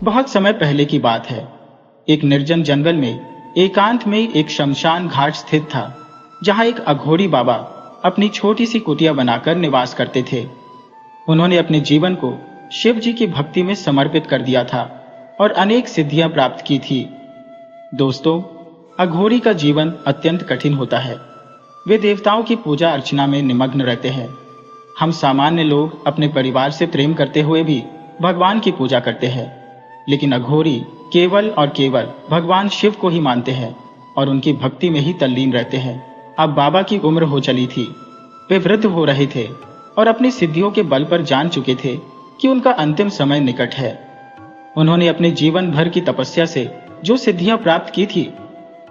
बहुत समय पहले की बात है। एक निर्जन जंगल में एकांत में एक शमशान घाट स्थित था, जहां एक अघोरी बाबा अपनी छोटी सी कुटिया बनाकर निवास करते थे। उन्होंने अपने जीवन को शिव जी की भक्ति में समर्पित कर दिया था और अनेक सिद्धियां प्राप्त की थी। दोस्तों, अघोरी का जीवन अत्यंत कठिन होता है। वे देवताओं की पूजा अर्चना में निमग्न रहते हैं। हम सामान्य लोग अपने परिवार से प्रेम करते हुए भी भगवान की पूजा करते हैं, लेकिन अघोरी केवल और केवल भगवान शिव को ही मानते हैं और उनकी भक्ति में ही तल्लीन रहते हैं। अब बाबा की उम्र हो चली थी, वे वृद्ध हो रहे थे और अपनी सिद्धियों के बल पर जान चुके थे कि उनका अंतिम समय निकट है। उन्होंने अपने जीवन भर की तपस्या से जो सिद्धियां प्राप्त की थी,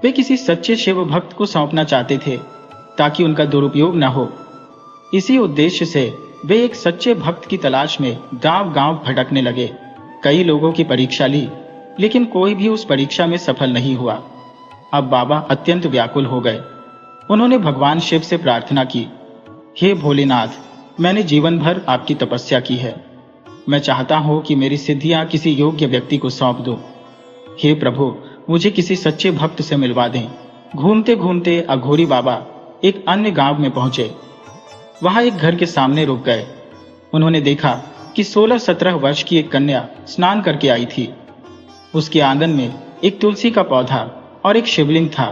वे किसी सच्चे शिव भक्त को सौंपना चाहते थे ताकि उनका दुरुपयोग न हो। इसी उद्देश्य से वे एक सच्चे भक्त की तलाश में गांव-गांव भटकने लगे। कई लोगों की परीक्षा ली, लेकिन कोई भी उस परीक्षा में सफल नहीं हुआ। अब बाबा अत्यंत व्याकुल हो गए। उन्होंने भगवान शिव से प्रार्थना की, हे भोलेनाथ, मैंने जीवन भर आपकी तपस्या की है। मैं चाहता हूं कि मेरी सिद्धियां किसी योग्य व्यक्ति को सौंप दो। हे प्रभु, मुझे किसी सच्चे भक्त से मिलवा दें। घूमते घूमते अघोरी बाबा एक अन्य गांव में पहुंचे। वहां एक घर के सामने रुक गए। उन्होंने देखा कि 16-17 वर्ष की एक कन्या स्नान करके आई थी। उसके आंगन में एक तुलसी का पौधा और एक शिवलिंग था।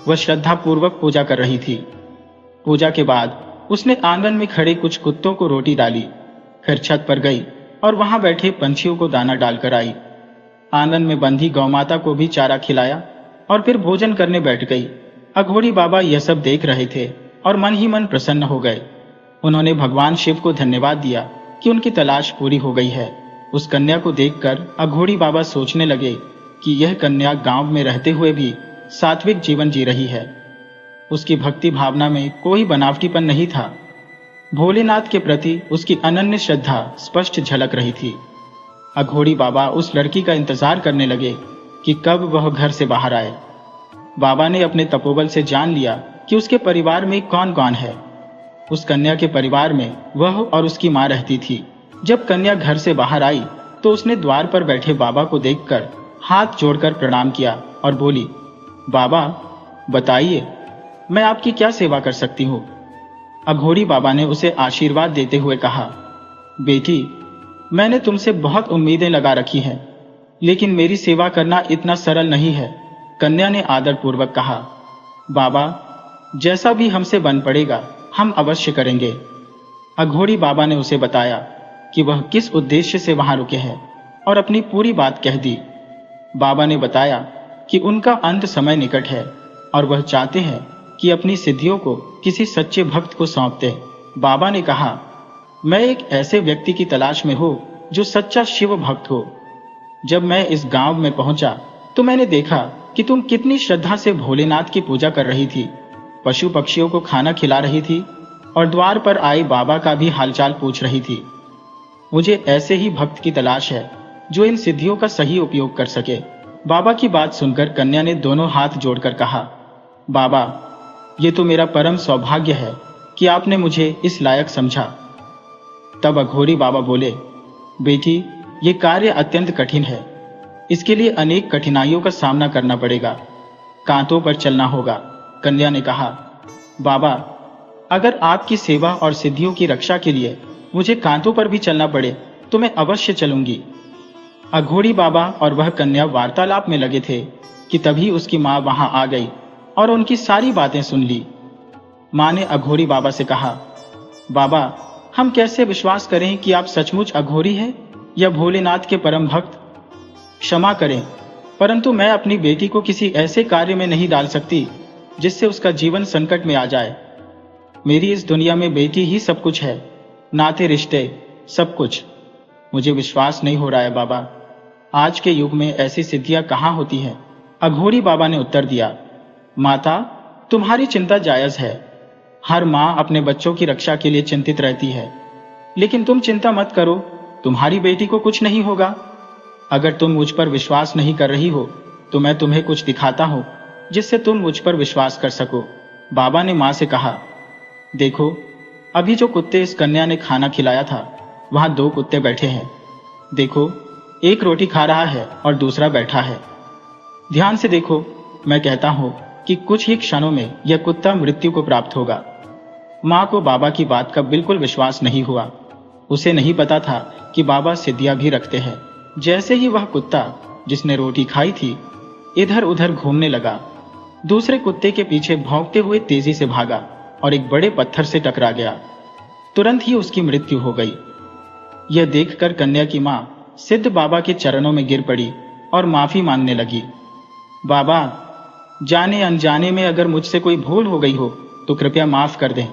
वह श्रद्धापूर्वक पूजा कर रही थी। पूजा के बाद उसने आंगन में खड़े कुछ कुत्तों को रोटी डाली, फिर छत पर गई और वहां बैठे पंछियों को दाना डालकर आई। आंगन में बंधी गौमाता को भी चारा खिलाया और फिर भोजन करने बैठ गई। अघोरी बाबा यह सब देख रहे थे और मन ही मन प्रसन्न हो गए। उन्होंने भगवान शिव को धन्यवाद दिया कि उनकी तलाश पूरी हो गई है। उस कन्या को देखकर अघोरी बाबा सोचने लगे कि यह कन्या गांव में रहते हुए भी सात्विक जीवन जी रही है। उसकी भक्ति भावना में कोई बनावटीपन नहीं था। भोलेनाथ के प्रति उसकी अनन्य श्रद्धा स्पष्ट झलक रही थी। अघोरी बाबा उस लड़की का इंतजार करने लगे कि कब वह घर से बाहर आए। बाबा ने अपने तपोबल से जान लिया कि उसके परिवार में कौन कौन है। उस कन्या के परिवार में वह और उसकी मां रहती थी। जब कन्या घर से बाहर आई तो उसने द्वार पर बैठे बाबा को देखकर हाथ जोड़कर प्रणाम किया और बोली, बाबा, बताइए, मैं आपकी क्या सेवा कर सकती हूँ। अघोरी बाबा ने उसे आशीर्वाद देते हुए कहा, बेटी, मैंने तुमसे बहुत उम्मीदें लगा रखी हैं, लेकिन मेरी सेवा करना इतना सरल नहीं है। कन्या ने आदरपूर्वक कहा, बाबा, जैसा भी हमसे बन पड़ेगा हम अवश्य करेंगे। अघोरी बाबा ने उसे बताया कि वह किस उद्देश्य से वहां रुके हैं और अपनी पूरी बात कह दी। बाबा ने बताया कि उनका अंत समय निकट है और वह चाहते हैं कि अपनी सिद्धियों को किसी सच्चे भक्त को सौंप दें। बाबा ने कहा, मैं एक ऐसे व्यक्ति की तलाश में हूं जो सच्चा शिव भक्त हो। जब मैं इस गांव में पहुंचा तो मैंने देखा कि तुम कितनी श्रद्धा से भोलेनाथ की पूजा कर रही थी, पशु पक्षियों को खाना खिला रही थी और द्वार पर आए बाबा का भी हालचाल पूछ रही थी। मुझे ऐसे ही भक्त की तलाश है जो इन सिद्धियों का सही उपयोग कर सके। बाबा की बात सुनकर कन्या ने दोनों हाथ जोड़कर कहा, बाबा, ये तो मेरा परम सौभाग्य है कि आपने मुझे इस लायक समझा। तब अघोरी बाबा बोले, बेटी, ये कार्य अत्यंत कठिन है। इसके लिए अनेक कठिनाइयों का सामना करना पड़ेगा, कांटों पर चलना होगा। कन्या ने कहा, बाबा, अगर आपकी सेवा और सिद्धियों की रक्षा के लिए मुझे कांटों पर भी चलना पड़े तो मैं अवश्य चलूंगी। अघोरी बाबा और वह कन्या वार्तालाप में लगे थे कि तभी उसकी मां वहां आ गई और उनकी सारी बातें सुन ली। मां ने अघोरी बाबा से कहा, बाबा, हम कैसे विश्वास करें कि आप सचमुच अघोरी हैं या भोलेनाथ के परम भक्त। क्षमा करें, परंतु मैं अपनी बेटी को किसी ऐसे कार्य में नहीं डाल सकती जिससे उसका जीवन संकट में आ जाए। मेरी इस दुनिया में बेटी ही सब कुछ है, नाते रिश्ते सब कुछ। मुझे विश्वास नहीं हो रहा है बाबा, आज के युग में ऐसी सिद्धियां कहाँ होती हैं। अघोरी बाबा ने उत्तर दिया, माता, तुम्हारी चिंता जायज है। हर माँ अपने बच्चों की रक्षा के लिए चिंतित रहती है, लेकिन तुम चिंता मत करो, तुम्हारी बेटी को कुछ नहीं होगा। अगर तुम मुझ पर विश्वास नहीं कर रही हो तो मैं तुम्हें कुछ दिखाता हूं जिससे तुम मुझ पर विश्वास कर सको। बाबा ने मां से कहा, देखो, अभी जो कुत्ते इस कन्या ने खाना खिलाया था वहां 2 कुत्ते बैठे हैं। देखो, एक रोटी खा रहा है और दूसरा बैठा है। ध्यान से देखो, मैं कहता हूं कि कुछ ही क्षणों में यह कुत्ता मृत्यु को प्राप्त होगा। माँ को बाबा की बात का बिल्कुल विश्वास नहीं हुआ। उसे नहीं पता था कि बाबा सिद्धियां भी रखते हैं। जैसे ही वह कुत्ता जिसने रोटी खाई थी इधर उधर घूमने लगा, दूसरे कुत्ते के पीछे भौंकते हुए तेजी से भागा और एक बड़े पत्थर से टकरा गया। तुरंत ही उसकी मृत्यु हो गई। यह देखकर कन्या की मां सिद्ध बाबा के चरणों में गिर पड़ी और माफी मांगने लगी। बाबा, जाने अनजाने में अगर मुझसे कोई भूल हो गई हो तो कृपया माफ कर दें।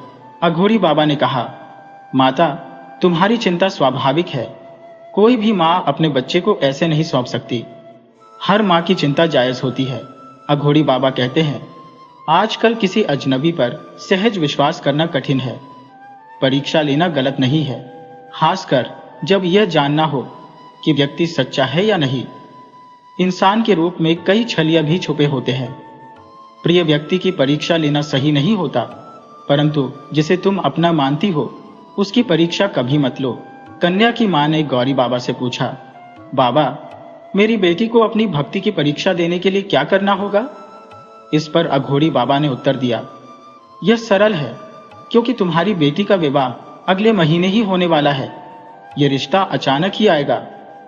अघोरी बाबा ने कहा, माता, तुम्हारी चिंता स्वाभाविक है। कोई भी मां अपने बच्चे को ऐसे नहीं सौंप सकती। हर मां की चिंता जायज होती है। अघोरी बाबा कहते हैं, आजकल किसी अजनबी पर सहज विश्वास करना कठिन है। परीक्षा लेना गलत नहीं है, खासकर जब यह जानना हो कि व्यक्ति सच्चा है या नहीं। इंसान के रूप में कई छलिया भी छुपे होते हैं। प्रिय व्यक्ति की परीक्षा लेना सही नहीं होता, परंतु जिसे तुम अपना मानती हो उसकी परीक्षा कभी मत लो। कन्या की मां ने गौरी बाबा से पूछा, बाबा, मेरी बेटी को अपनी भक्ति की परीक्षा देने के लिए क्या करना होगा? इस पर अघोरी बाबा ने उत्तर दिया, यह सरल है, क्योंकि तुम्हारी बेटी का विवाह अगले महीने ही होने वाला है। यह रिश्ता अचानक ही आएगा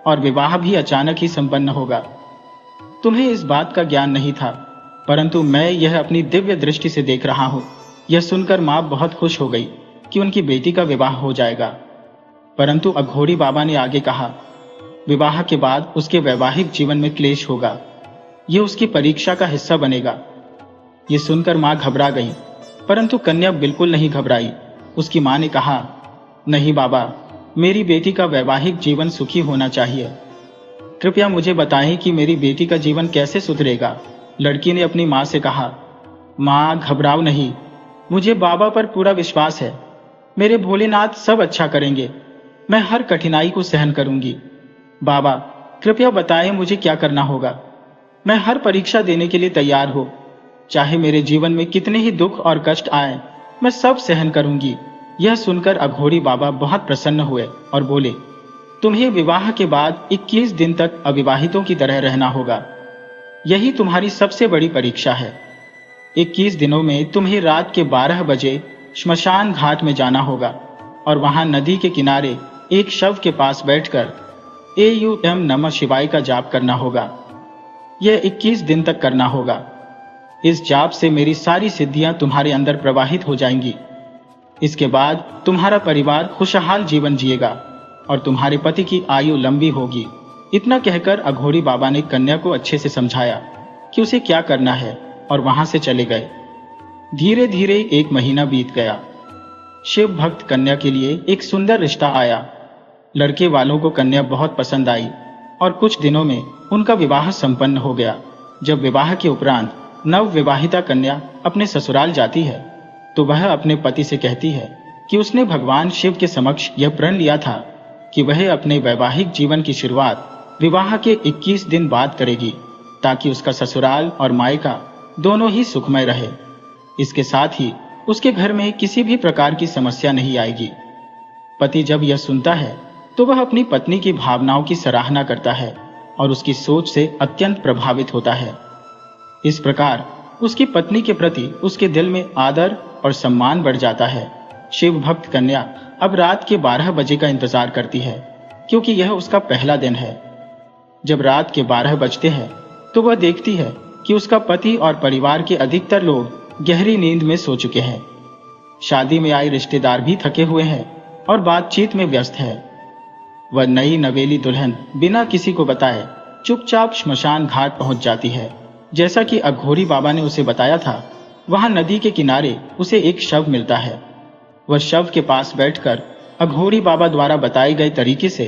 और विवाह भी अचानक ही संपन्न होगा। तुम्हें इस बात का ज्ञान नहीं था, परंतु मैं यह अपनी दिव्य दृष्टि से देख रहा हूं। यह सुनकर मां बहुत खुश हो गई कि उनकी बेटी का विवाह हो जाएगा। परंतु अघोरी बाबा ने आगे कहा, विवाह के बाद उसके वैवाहिक जीवन में क्लेश होगा। यह उसकी परीक्षा का हिस्सा बनेगा। यह सुनकर मां घबरा गई, परंतु कन्या बिल्कुल नहीं घबराई। उसकी मां ने कहा, नहीं बाबा, मेरी बेटी का वैवाहिक जीवन सुखी होना चाहिए। कृपया मुझे बताएं कि मेरी बेटी का जीवन कैसे सुधरेगा। लड़की ने अपनी मां से कहा, मां, घबराओ नहीं, मुझे बाबा पर पूरा विश्वास है। मेरे भोलेनाथ सब अच्छा करेंगे। मैं हर कठिनाई को सहन करूंगी। बाबा, कृपया बताएं मुझे क्या करना होगा। मैं हर परीक्षा देने के लिए तैयार हूं। चाहे मेरे जीवन में कितने ही दुख और कष्ट आए, मैं सब सहन करूंगी। यह सुनकर अघोरी बाबा बहुत प्रसन्न हुए और बोले, तुम्हें विवाह के बाद 21 दिन तक अविवाहितों की तरह रहना होगा। यही तुम्हारी सबसे बड़ी परीक्षा है। 21 दिनों में तुम्हें रात के 12 बजे श्मशान घाट में जाना होगा और वहां नदी के किनारे एक शव के पास बैठकर एयूएम नमः शिवाय का जाप करना होगा। यह 21 दिन तक करना होगा। इस जाप से मेरी सारी सिद्धियां तुम्हारे अंदर प्रवाहित हो जाएंगी। इसके बाद तुम्हारा परिवार खुशहाल जीवन जिएगा और तुम्हारे पति की आयु लंबी होगी। इतना कहकर अघोरी बाबा ने कन्या को अच्छे से समझाया कि उसे क्या करना है और वहां से चले गए। धीरे धीरे 1 महीना बीत गया। शिव भक्त कन्या के लिए एक सुंदर रिश्ता आया। लड़के वालों को कन्या बहुत पसंद आई और कुछ दिनों में उनका विवाह संपन्न हो गया। जब विवाह के उपरांत नव विवाहिता कन्या अपने ससुराल जाती है तो वह अपने पति से कहती है कि उसने भगवान शिव के समक्ष यह प्रण लिया था कि वह अपने वैवाहिक जीवन की शुरुआत विवाह के 21 दिन बाद करेगी, ताकि उसका ससुराल और मायका दोनों ही सुखमय रहे। इसके साथ ही उसके घर में किसी भी प्रकार की समस्या नहीं आएगी। पति जब यह सुनता है तो वह अपनी पत्नी की भावनाओं की सराहना करता है और उसकी सोच से अत्यंत प्रभावित होता है। इस प्रकार उसकी पत्नी के प्रति उसके दिल में आदर और सम्मान बढ़ जाता है। शिव भक्त कन्या अब रात के 12 बजे का इंतजार करती है, क्योंकि यह उसका पहला दिन है। जब रात के 12 बजते हैं तो वह देखती है कि उसका पति और परिवार के अधिकतर लोग गहरी नींद में सो चुके हैं। शादी में आए रिश्तेदार भी थके हुए हैं और बातचीत में व्यस्त है। वह नई नवेली दुल्हन बिना किसी को बताए चुपचाप श्मशान घाट पहुंच जाती है। जैसा कि अघोरी बाबा ने उसे बताया था, वहां नदी के किनारे उसे एक शव मिलता है। वह शव के पास बैठकर अघोरी बाबा द्वारा बताए गए तरीके से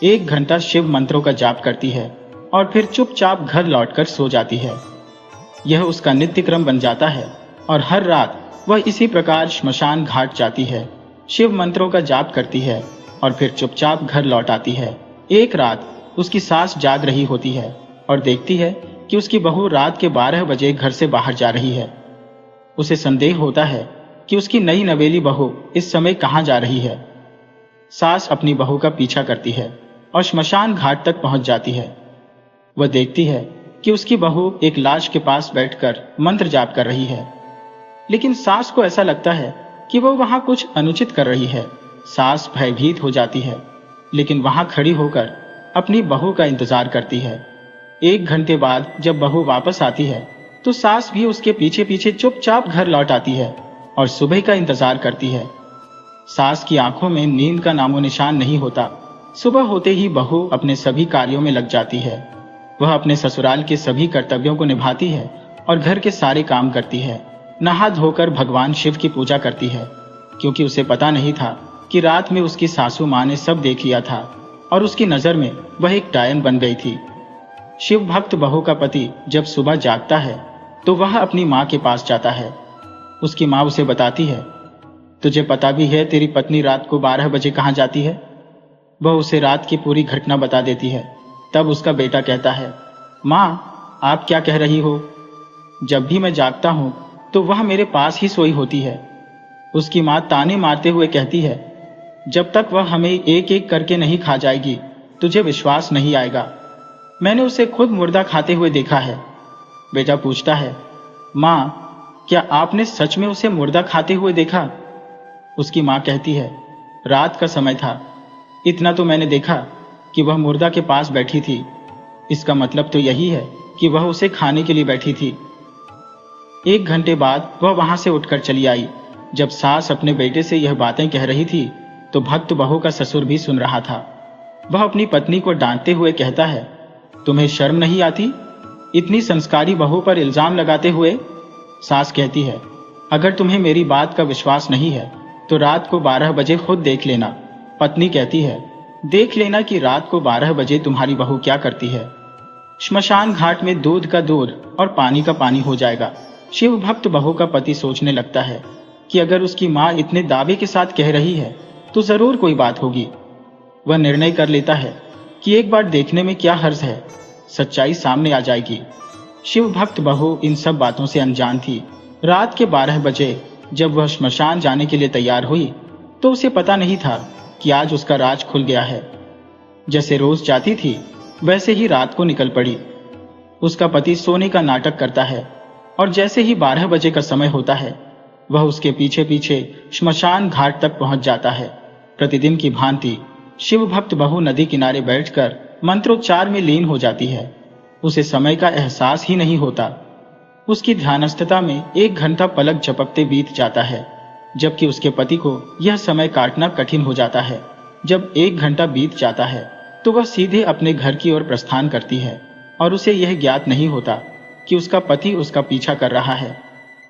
1 घंटा शिव मंत्रों का जाप करती है और फिर चुपचाप घर लौटकर सो जाती है। यह उसका नित्य क्रम बन जाता है और हर रात वह इसी प्रकार श्मशान घाट जाती है, शिव मंत्रों का जाप करती है और फिर चुपचाप घर लौट आती है। एक रात उसकी सास जाग रही होती है और देखती है कि उसकी बहू रात के 12 बजे घर से बाहर जा रही है। उसे संदेह होता है कि उसकी नई नवेली बहू इस समय कहां जा रही है। सास अपनी बहू का पीछा करती है और श्मशान घाट तक पहुंच जाती है। वह देखती है कि उसकी बहू एक लाश के पास बैठकर मंत्र जाप कर रही है, लेकिन सास को ऐसा लगता है कि वह वहां कुछ अनुचित कर रही है। सास भयभीत हो जाती है, लेकिन वहां खड़ी होकर अपनी बहू का इंतजार करती है। 1 घंटे बाद जब बहू वापस आती है तो सास भी उसके पीछे पीछे चुपचाप घर लौट आती है और सुबह का इंतजार करती है। सास की आंखों में नींद का नामो निशान नहीं होता। सुबह होते ही बहू अपने सभी कार्यों में लग जाती है। वह अपने ससुराल के सभी कर्तव्यों को निभाती है और घर के सारे काम करती है। नहा धोकर भगवान शिव की पूजा करती है, क्योंकि उसे पता नहीं था कि रात में उसकी सासू माँ ने सब देख लिया था और उसकी नजर में वह एक डायन बन गई थी। शिव भक्त बहू का पति जब सुबह जागता है तो वह अपनी माँ के पास जाता है। उसकी माँ उसे बताती है, तुझे पता भी है तेरी पत्नी रात को 12 बजे कहाँ जाती है? वह उसे रात की पूरी घटना बता देती है। तब उसका बेटा कहता है, माँ आप क्या कह रही हो? जब भी मैं जागता हूँ तो वह मेरे पास ही सोई होती है। उसकी माँ ताने मारते हुए कहती है, जब तक वह हमें एक एक करके नहीं खा जाएगी तुझे विश्वास नहीं आएगा। मैंने उसे खुद मुर्दा खाते हुए देखा है। बेटा पूछता है, माँ क्या आपने सच में उसे मुर्दा खाते हुए देखा? उसकी माँ कहती है, रात का समय था, इतना तो मैंने देखा कि वह मुर्दा के पास बैठी थी। इसका मतलब तो यही है कि वह उसे खाने के लिए बैठी थी। 1 घंटे बाद वह वहां से उठकर चली आई। जब सास अपने बेटे से यह बातें कह रही थी तो भक्त बहू का ससुर भी सुन रहा था। वह अपनी पत्नी को डांटते हुए कहता है, तुम्हें शर्म नहीं आती? इतनी संस्कारी बहू पर इल्जाम लगाते हुए? सास कहती है, अगर तुम्हें मेरी बात का विश्वास नहीं है तो रात को 12 बजे खुद देख लेना। पत्नी कहती है, देख लेना कि रात को 12 बजे तुम्हारी बहू क्या करती है। श्मशान घाट में दूध का दूध और पानी का पानी हो जाएगा। शिव भक्त बहू का पति सोचने लगता है कि अगर उसकी माँ इतने दावे के साथ कह रही है तो जरूर कोई बात होगी। वह निर्णय कर लेता है कि एक बार देखने में क्या हर्ज है, सच्चाई सामने आ जाएगी। शिव भक्त बहू इन सब बातों से अनजान थी। रात के 12 बजे जब वह श्मशान जाने के लिए तैयार हुई तो उसे पता नहीं था कि आज उसका राज खुल गया है। जैसे रोज जाती थी वैसे ही रात को निकल पड़ी। उसका पति सोने का नाटक करता है और जैसे ही 12 बजे का समय होता है वह उसके पीछे पीछे श्मशान घाट तक पहुंच जाता है। प्रतिदिन की भांति शिव भक्त बहू नदी किनारे बैठकर मंत्रोच्चार में लीन हो जाती है। उसे समय का एहसास ही नहीं होता। उसकी ध्यानस्थता में 1 घंटा पलक झपकते बीत जाता है, जबकि उसके पति को यह समय काटना कठिन हो जाता है। जब 1 घंटा बीत जाता है तो वह सीधे अपने घर की ओर प्रस्थान करती है और उसे यह ज्ञात नहीं होता कि उसका पति उसका पीछा कर रहा है।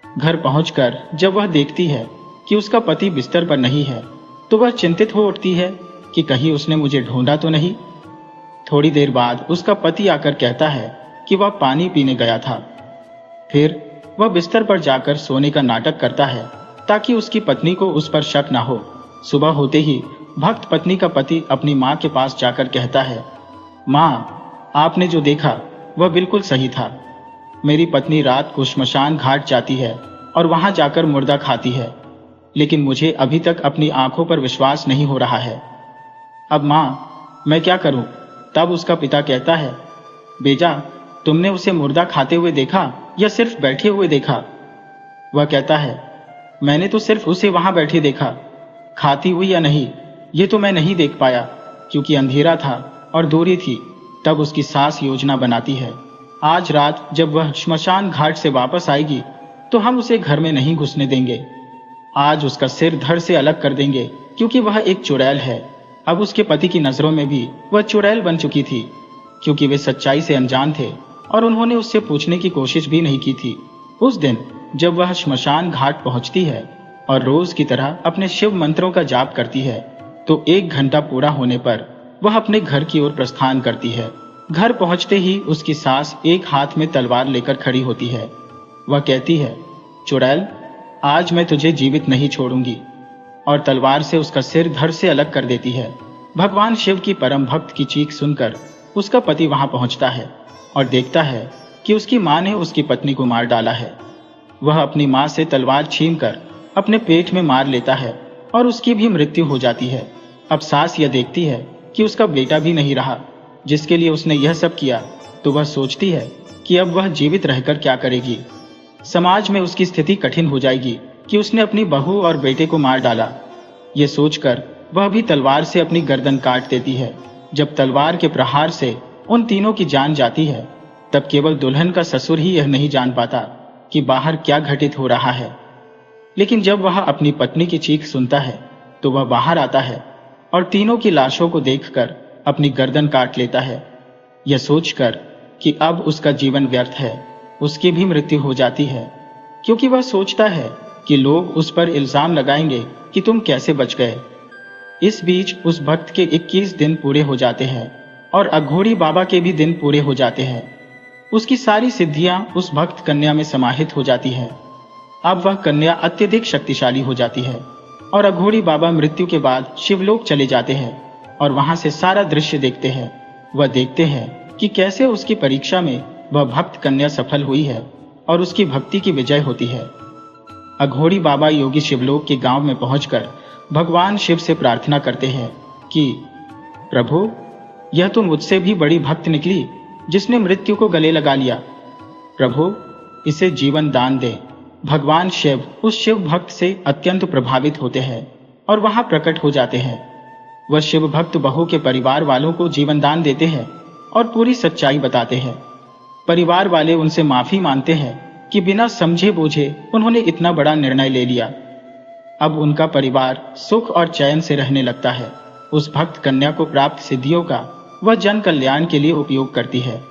घर पहुंचकर जब वह देखती है कि उसका पति बिस्तर पर नहीं है तो वह चिंतित हो उठती है कि कहीं उसने मुझे ढूंढा तो नहीं। थोड़ी देर बाद उसका पति आकर कहता है कि वह पानी पीने गया था। फिर वह बिस्तर पर जाकर सोने का नाटक करता है ताकि उसकी पत्नी को उस पर शक ना हो। सुबह होते ही भक्त पत्नी का पति अपनी माँ के पास जाकर कहता है, माँ आपने जो देखा वह बिल्कुल सही था। मेरी पत्नी रात को श्मशान घाट जाती है और वहां जाकर मुर्दा खाती है, लेकिन मुझे अभी तक अपनी आंखों पर विश्वास नहीं हो रहा है। अब माँ मैं क्या करूं? तब उसका पिता कहता है, बेजा तुमने उसे मुर्दा खाते हुए देखा या सिर्फ बैठे हुए देखा? वह कहता है, मैंने तो सिर्फ उसे वहां बैठे देखा, खाती हुई या नहीं ये तो मैं नहीं देख पाया क्योंकि अंधेरा था और दूरी थी। तब उसकी सास योजना बनाती है, आज रात जब वह श्मशान घाट से वापस आएगी तो हम उसे घर में नहीं घुसने देंगे। आज उसका सिर धड़ से अलग कर देंगे क्योंकि वह एक चुड़ैल है। अब उसके पति की नजरों में भी वह चुड़ैल बन चुकी थी, क्योंकि वे सच्चाई से अनजान थे और उन्होंने उससे पूछने की कोशिश भी नहीं की थी। उस दिन जब वह श्मशान घाट पहुंचती है और रोज की तरह अपने शिव मंत्रों का जाप करती है तो 1 घंटा पूरा होने पर वह अपने घर की ओर प्रस्थान करती है। घर पहुंचते ही उसकी सास एक हाथ में तलवार लेकर खड़ी होती है। वह कहती है, चुड़ैल आज मैं तुझे जीवित नहीं छोड़ूंगी, और तलवार से उसका सिर धड़ से अलग कर देती है। भगवान शिव की परम भक्त की चीख सुनकर उसका पति वहां पहुंचता है और देखता है कि उसकी मां ने उसकी पत्नी को मार डाला है। वह अपनी मां से तलवार छीनकर अपने पेट में मार लेता है और उसकी भी मृत्यु हो जाती है। अब सास यह देखती है कि उसका बेटा भी नहीं रहा जिसके लिए उसने यह सब किया, तो वह सोचती है कि अब वह जीवित रहकर क्या करेगी। समाज में उसकी स्थिति कठिन हो जाएगी कि उसने अपनी बहू और बेटे को मार डाला। ये सोचकर वह भी तलवार से अपनी गर्दन काट देती है। जब तलवार के प्रहार से उन तीनों की जान जाती है, तब केवल दुल्हन का ससुर ही यह नहीं जान पाता कि बाहर क्या घटित हो रहा है। लेकिन जब वह अपनी पत्नी की चीख सुनता है, तो वह बाहर आता है और तीनों की लाशों को देखकर अपनी गर्दन काट लेता है। यह सोचकर कि अब उसका जीवन व्यर्थ है, उसकी भी मृत्यु हो जाती है, क्योंकि वह सोचता है कि लोग उस पर इल्जाम लगाएंगे कि तुम कैसे बच गए। इस बीच उस भक्त के 21 दिन पूरे हो जाते हैं और अघोरी बाबा के भी दिन पूरे हो जाते हैं। उसकी सारी सिद्धियां उस भक्त कन्या में समाहित हो जाती है। अब वह कन्या अत्यधिक शक्तिशाली हो जाती है और अघोरी बाबा मृत्यु के बाद शिवलोक चले जाते हैं और वहां से सारा दृश्य देखते हैं। वह देखते हैं कि कैसे उसकी परीक्षा में वह भक्त कन्या सफल हुई है और उसकी भक्ति की विजय होती है। अघोरी बाबा योगी शिवलोक के गांव में पहुंचकर भगवान शिव से प्रार्थना करते हैं कि प्रभु, यह तो मुझसे भी बड़ी भक्त निकली जिसने मृत्यु को गले लगा लिया। प्रभु, इसे जीवन दान दे। भगवान शिव उस शिव भक्त से अत्यंत प्रभावित होते हैं और वहां प्रकट हो जाते हैं। वह शिव भक्त बहू के परिवार वालों को जीवन दान देते हैं और पूरी सच्चाई बताते हैं। परिवार वाले उनसे माफी मांगते हैं कि बिना समझे बूझे उन्होंने इतना बड़ा निर्णय ले लिया। अब उनका परिवार सुख और चैन से रहने लगता है। उस भक्त कन्या को प्राप्त सिद्धियों का वह जन कल्याण के लिए उपयोग करती है।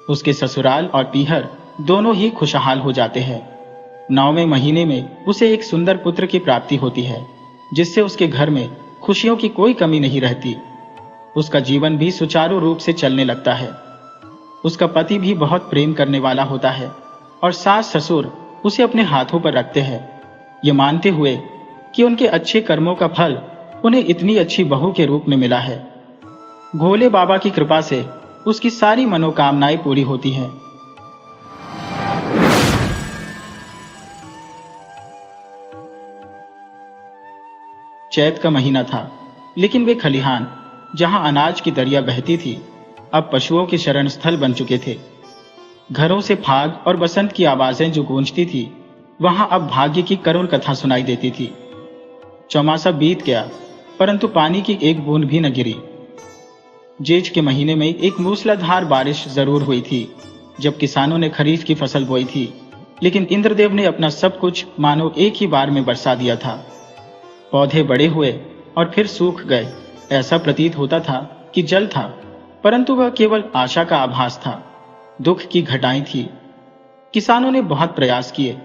उसके ससुराल और पीहर दोनों ही खुशहाल हो जाते हैं। 9वें महीने में उसे एक सुंदर पुत्र की प्राप्ति होती है, जिससे उसके घर में खुशियों की कोई कमी नहीं रहती। उसका जीवन भी सुचारू रूप से चलने लगता है। उसका पति भी बहुत प्रेम करने वाला होता है और सास ससुर उसे अपने हाथों पर रखते हैं, ये मानते हुए कि उनके अच्छे कर्मों का फल उन्हें इतनी अच्छी बहू के रूप में मिला है। भोले बाबा की कृपा से उसकी सारी मनोकामनाएं पूरी होती हैं। चैत का महीना था, लेकिन वे खलिहान जहां अनाज की दरिया बहती थी, अब पशुओं के शरण स्थल बन चुके थे। घरों से फाग और बसंत की आवाजें जो गूंजती थी, वहां अब भाग्य की करुण कथा सुनाई देती थी। चौमासा बीत गया, परंतु पानी की एक बूंद भी न गिरी। जेठ के महीने में एक मूसलाधार बारिश जरूर हुई थी, जब किसानों ने खरीफ की फसल बोई थी, लेकिन इंद्रदेव ने अपना सब कुछ मानो एक ही बार में बरसा दिया था। पौधे बड़े हुए और फिर सूख गए। ऐसा प्रतीत होता था कि जल था, परंतु वह केवल आशा का आभास था। दुख की घटाएं थी। किसानों ने बहुत प्रयास किए,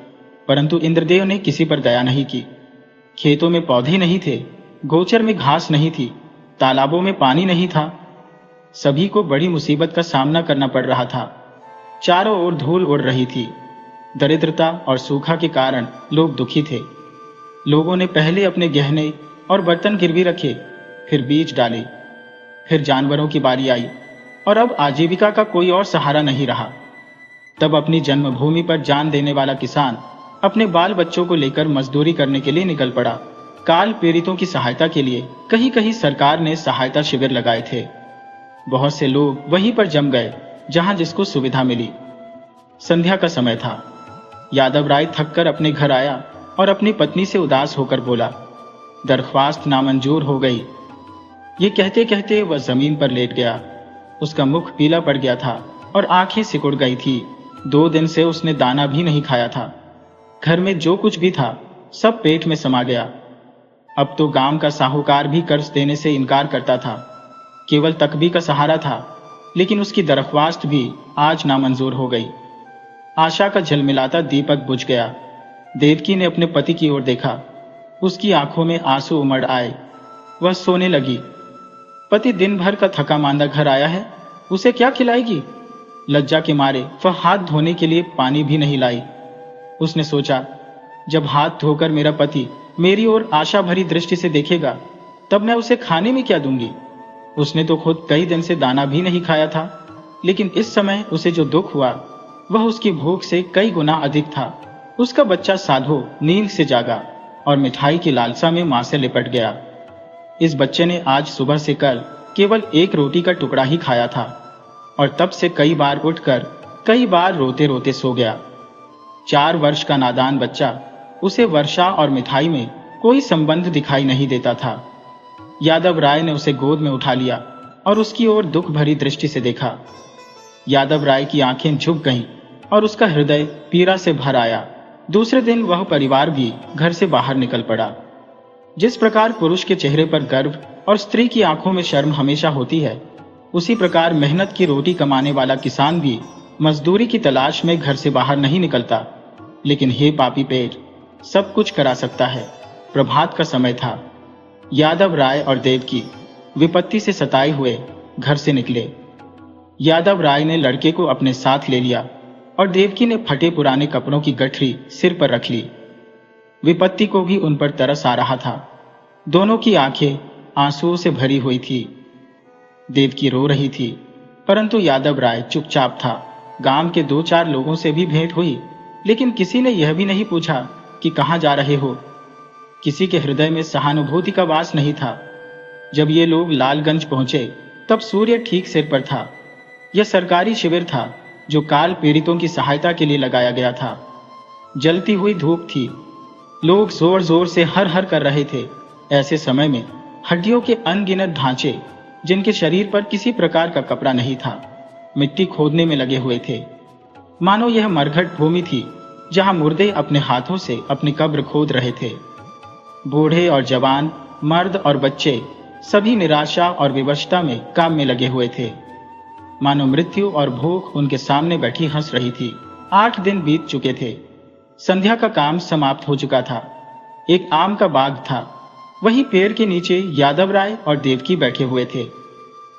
परंतु इंद्रदेव ने किसी पर दया नहीं की। खेतों में पौधे नहीं थे, गोचर में घास नहीं थी, तालाबों में पानी नहीं था। सभी को बड़ी मुसीबत का सामना करना पड़ रहा था। चारों ओर धूल उड़ रही थी। दरिद्रता और सूखा के कारण लोग दुखी थे। लोगों ने पहले अपने गहने और बर्तन गिरवी रखे, फिर बीज डाले, फिर जानवरों की बारी आई और अब आजीविका का कोई और सहारा नहीं रहा। तब अपनी जन्मभूमि पर जान देने वाला किसान अपने बाल बच्चों को लेकर मजदूरी करने के लिए निकल पड़ा। काल पीड़ितों की सहायता के लिए कहीं कहीं सरकार ने सहायता शिविर लगाए थे। बहुत से लोग वहीं पर जम गए जहां जिसको सुविधा मिली। संध्या का समय था। यादव राय थककर अपने घर आया और अपनी पत्नी से उदास होकर बोला, दरख्वास्त नामंजूर हो गई। ये कहते कहते वह जमीन पर लेट गया। उसका मुख पीला पड़ गया था और आंखें सिकुड़ गई थी। 2 दिन से उसने दाना भी नहीं खाया था। घर में जो कुछ भी था सब पेट में समा गया। अब तो गांव का साहूकार भी कर्ज देने से इनकार करता था। केवल तकबी का सहारा था, लेकिन उसकी दरख्वास्त भी आज नामंजूर हो गई। आशा का झलमिलाता दीपक बुझ गया। देवकी ने अपने पति की ओर देखा। उसकी आंखों में आंसू उमड़ आए। वह सोने लगी। पति दिन भर का थका मांदा घर आया है, उसे क्या खिलाएगी? लज्जा के मारे वह हाथ धोने के लिए पानी भी नहीं लाई। उसने सोचा, जब हाथ धोकर मेरा पति मेरी ओर आशा भरी दृष्टि से देखेगा, तब मैं उसे खाने में क्या दूंगी? उसने तो खुद कई दिन से दाना भी नहीं खाया था, लेकिन इस समय उसे जो दुख हुआ वह उसकी भूख से कई गुना अधिक था। उसका बच्चा साधो नींद से जागा और मिठाई की लालसा में मां से लिपट गया। इस बच्चे ने आज सुबह से कल केवल एक रोटी का टुकड़ा ही खाया था और तब से कई बार उठकर कई बार रोते रोते सो गया। 4 वर्ष का नादान बच्चा, उसे वर्षा और मिठाई में कोई संबंध दिखाई नहीं देता था। यादव राय ने उसे गोद में उठा लिया और उसकी ओर दुख भरी दृष्टि से देखा। यादव राय की आंखें झुक गईं और उसका हृदय पीड़ा से भर आया। दूसरे दिन वह परिवार भी घर से बाहर निकल पड़ा। जिस प्रकार पुरुष के चेहरे पर गर्व और स्त्री की आंखों में शर्म हमेशा होती है, उसी प्रकार मेहनत की रोटी कमाने वाला किसान भी मजदूरी की तलाश में घर से बाहर नहीं निकलता। लेकिन हे पापी पेट, सब कुछ करा सकता है। प्रभात का समय था। यादव राय और देवकी विपत्ति से सताए हुए घर से निकले। यादव राय ने लड़के को अपने साथ ले लिया और देवकी ने फटे पुराने कपड़ों की गठरी सिर पर रख ली। विपत्ति को भी उन पर तरस आ रहा था। दोनों की आंखें आंसुओं से भरी हुई थी। देवकी रो रही थी, परंतु यादव राय चुपचाप था। गांव के 2-4 लोगों से भी भेंट हुई, लेकिन किसी ने यह भी नहीं पूछा कि कहां जा रहे हो। किसी के हृदय में सहानुभूति का वास नहीं था। जब ये लोग लालगंज पहुंचे, तब सूर्य ठीक सिर पर था। यह सरकारी शिविर था जो काल पीड़ितों की सहायता के लिए लगाया गया था। जलती हुई धूप थी। लोग जोर जोर से हर हर कर रहे थे। ऐसे समय में हड्डियों के अनगिनत ढांचे, जिनके शरीर पर किसी प्रकार का कपड़ा नहीं था, मिट्टी खोदने में लगे हुए थे। मानो यह मरघट भूमि थी जहां मुर्दे अपने हाथों से अपनी कब्र खोद रहे थे। बूढ़े और जवान, मर्द और बच्चे सभी निराशा और विवशता में काम में लगे हुए थे। मानो मृत्यु और भूख उनके सामने बैठी हंस रही थी। 8 दिन बीत चुके थे। संध्या का काम समाप्त हो चुका था। एक आम का बाग था। वहीं पेड़ के नीचे यादव राय और देवकी बैठे हुए थे।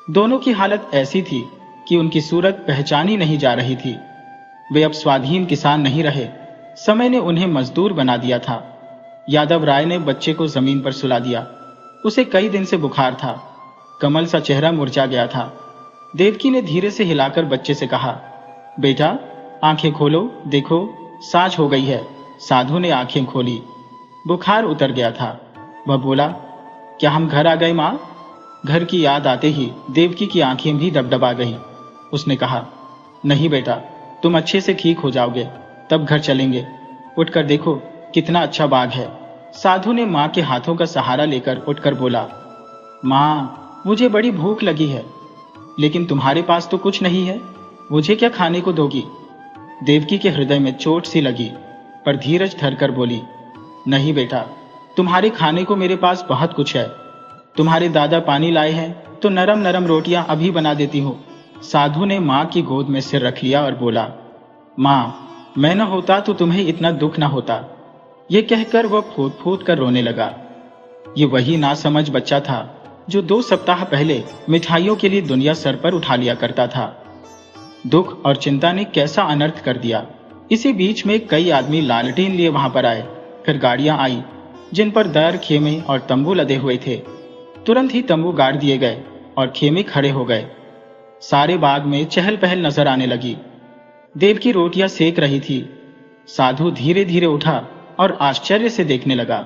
दोनों की हालत ऐसी थी कि उनकी सूरत पहचानी नहीं जा रही थी। वे अब स्वाधीन किसान नहीं रहे। समय ने उन्हें मजदूर बना दिया था। यादव राय ने बच्चे को जमीन पर सुला दिया। उसे कई दिन से बुखार था। कमल सा चेहरा मुरझा गया था। देवकी ने धीरे से हिलाकर बच्चे से कहा, बेटा आंखें खोलो, देखो सांझ हो गई है। साधु ने आंखें खोली। बुखार उतर गया था। वह बोला, क्या हम घर आ गए माँ? घर की याद आते ही देवकी की आंखें भी डबडबा गईं। उसने कहा, नहीं बेटा, तुम अच्छे से ठीक हो जाओगे, तब घर चलेंगे। उठकर देखो कितना अच्छा बाग है। साधु ने माँ के हाथों का सहारा लेकर उठकर बोला, माँ मुझे बड़ी भूख लगी है, लेकिन तुम्हारे पास तो कुछ नहीं है, मुझे क्या खाने को दोगी? देवकी के हृदय में चोट सी लगी, पर धीरज धरकर बोली, नहीं बेटा, तुम्हारे खाने को मेरे पास बहुत कुछ है। तुम्हारे दादा पानी लाए हैं तो नरम नरम रोटियां अभी बना देती हूँ। साधु ने माँ की गोद में सिर रख लिया और बोला, माँ मैं न होता तो तुम्हें इतना दुख न होता। ये कहकर वह फूट फूट कर रोने लगा। ये वही नासमझ बच्चा था जो 2 सप्ताह पहले मिठाइयों के लिए दुनिया सर पर उठा लिया करता था। दुख और चिंता ने कैसा अनर्थ कर दिया। इसी बीच में कई आदमी लालटेन लिए वहां पर आए। फिर गाड़ियां आई जिन पर दर, खेमे और तंबू लदे हुए थे। तुरंत ही तंबू गाड़ दिए गए और खेमे खड़े हो गए। सारे बाग में चहल पहल नजर आने लगी। देवकी रोटियां सेक रही थी। साधु धीरे धीरे उठा और आश्चर्य से देखने लगा।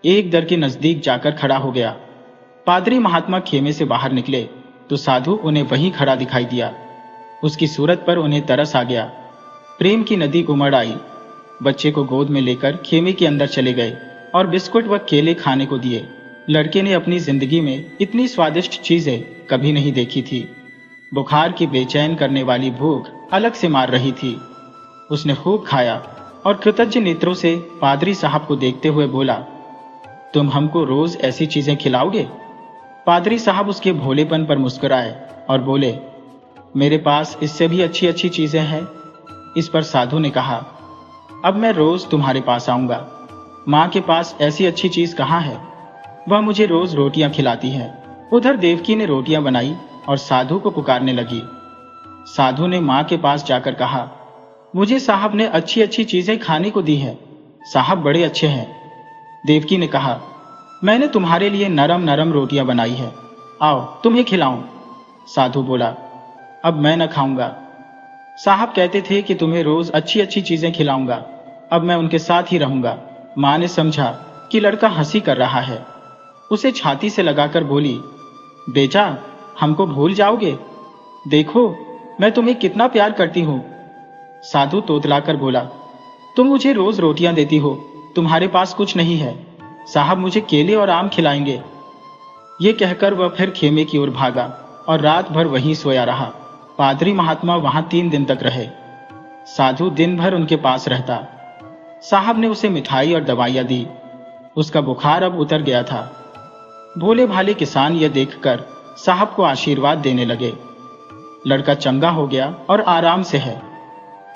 एक दर के नजदीक जाकर खड़ा हो गया। पादरी महात्मा खेमे से बाहर निकले तो साधु उन्हें वहीं खड़ा दिखाई दिया। उसकी सूरत पर उन्हें तरस आ गया। प्रेम की नदी उमड़ आई। बच्चे को गोद में लेकर खेमे के अंदर चले गए और बिस्कुट व केले खाने को दिए। लड़के ने अपनी जिंदगी में इतनी स्वादिष्ट चीजें कभी नहीं देखी थी। बुखार की बेचैन करने वाली भूख अलग से मार रही थी। उसने खूब खाया और कृतज्ञ नेत्रों से पादरी साहब को देखते हुए बोला, तुम हमको रोज ऐसी चीजें खिलाओगे? पादरी साहब उसके भोलेपन पर मुस्कुराए और बोले, मेरे पास इससे भी अच्छी अच्छी चीजें हैं। इस पर साधु ने कहा, अब मैं रोज तुम्हारे पास आऊंगा। माँ के पास ऐसी अच्छी चीज कहाँ है? वह मुझे रोज रोटियां खिलाती है। उधर देवकी ने रोटियां बनाई और साधु को पुकारने लगी। साधु ने माँ के पास जाकर कहा, मुझे साहब ने अच्छी अच्छी चीजें खाने को दी है। साहब बड़े अच्छे हैं। देवकी ने कहा, मैंने तुम्हारे लिए नरम नरम रोटियां बनाई है, आओ तुम्हें खिलाऊं। साधु बोला, अब मैं न खाऊंगा। साहब कहते थे कि तुम्हें रोज अच्छी अच्छी चीजें खिलाऊंगा, अब मैं उनके साथ ही रहूंगा। माँ ने समझा कि लड़का हंसी कर रहा है। उसे छाती से लगाकर बोली, बेटा, हमको भूल जाओगे? देखो, मैं तुम्हें कितना प्यार करती हूँ। साधु तोतलाकर बोला, तुम मुझे रोज रोटियां देती हो, तुम्हारे पास कुछ नहीं है। साहब मुझे केले और आम खिलाएंगे। ये कहकर वह फिर खेमे की ओर भागा और रात भर वहीं सोया रहा। पादरी महात्मा वहां 3 दिन तक रहे। साधु दिन भर उनके पास रहता। साहब ने उसे मिठाई और दवाइयां दी। उसका बुखार अब उतर गया था। भोले भाले किसान यह देखकर साहब को आशीर्वाद देने लगे। लड़का चंगा हो गया और आराम से है।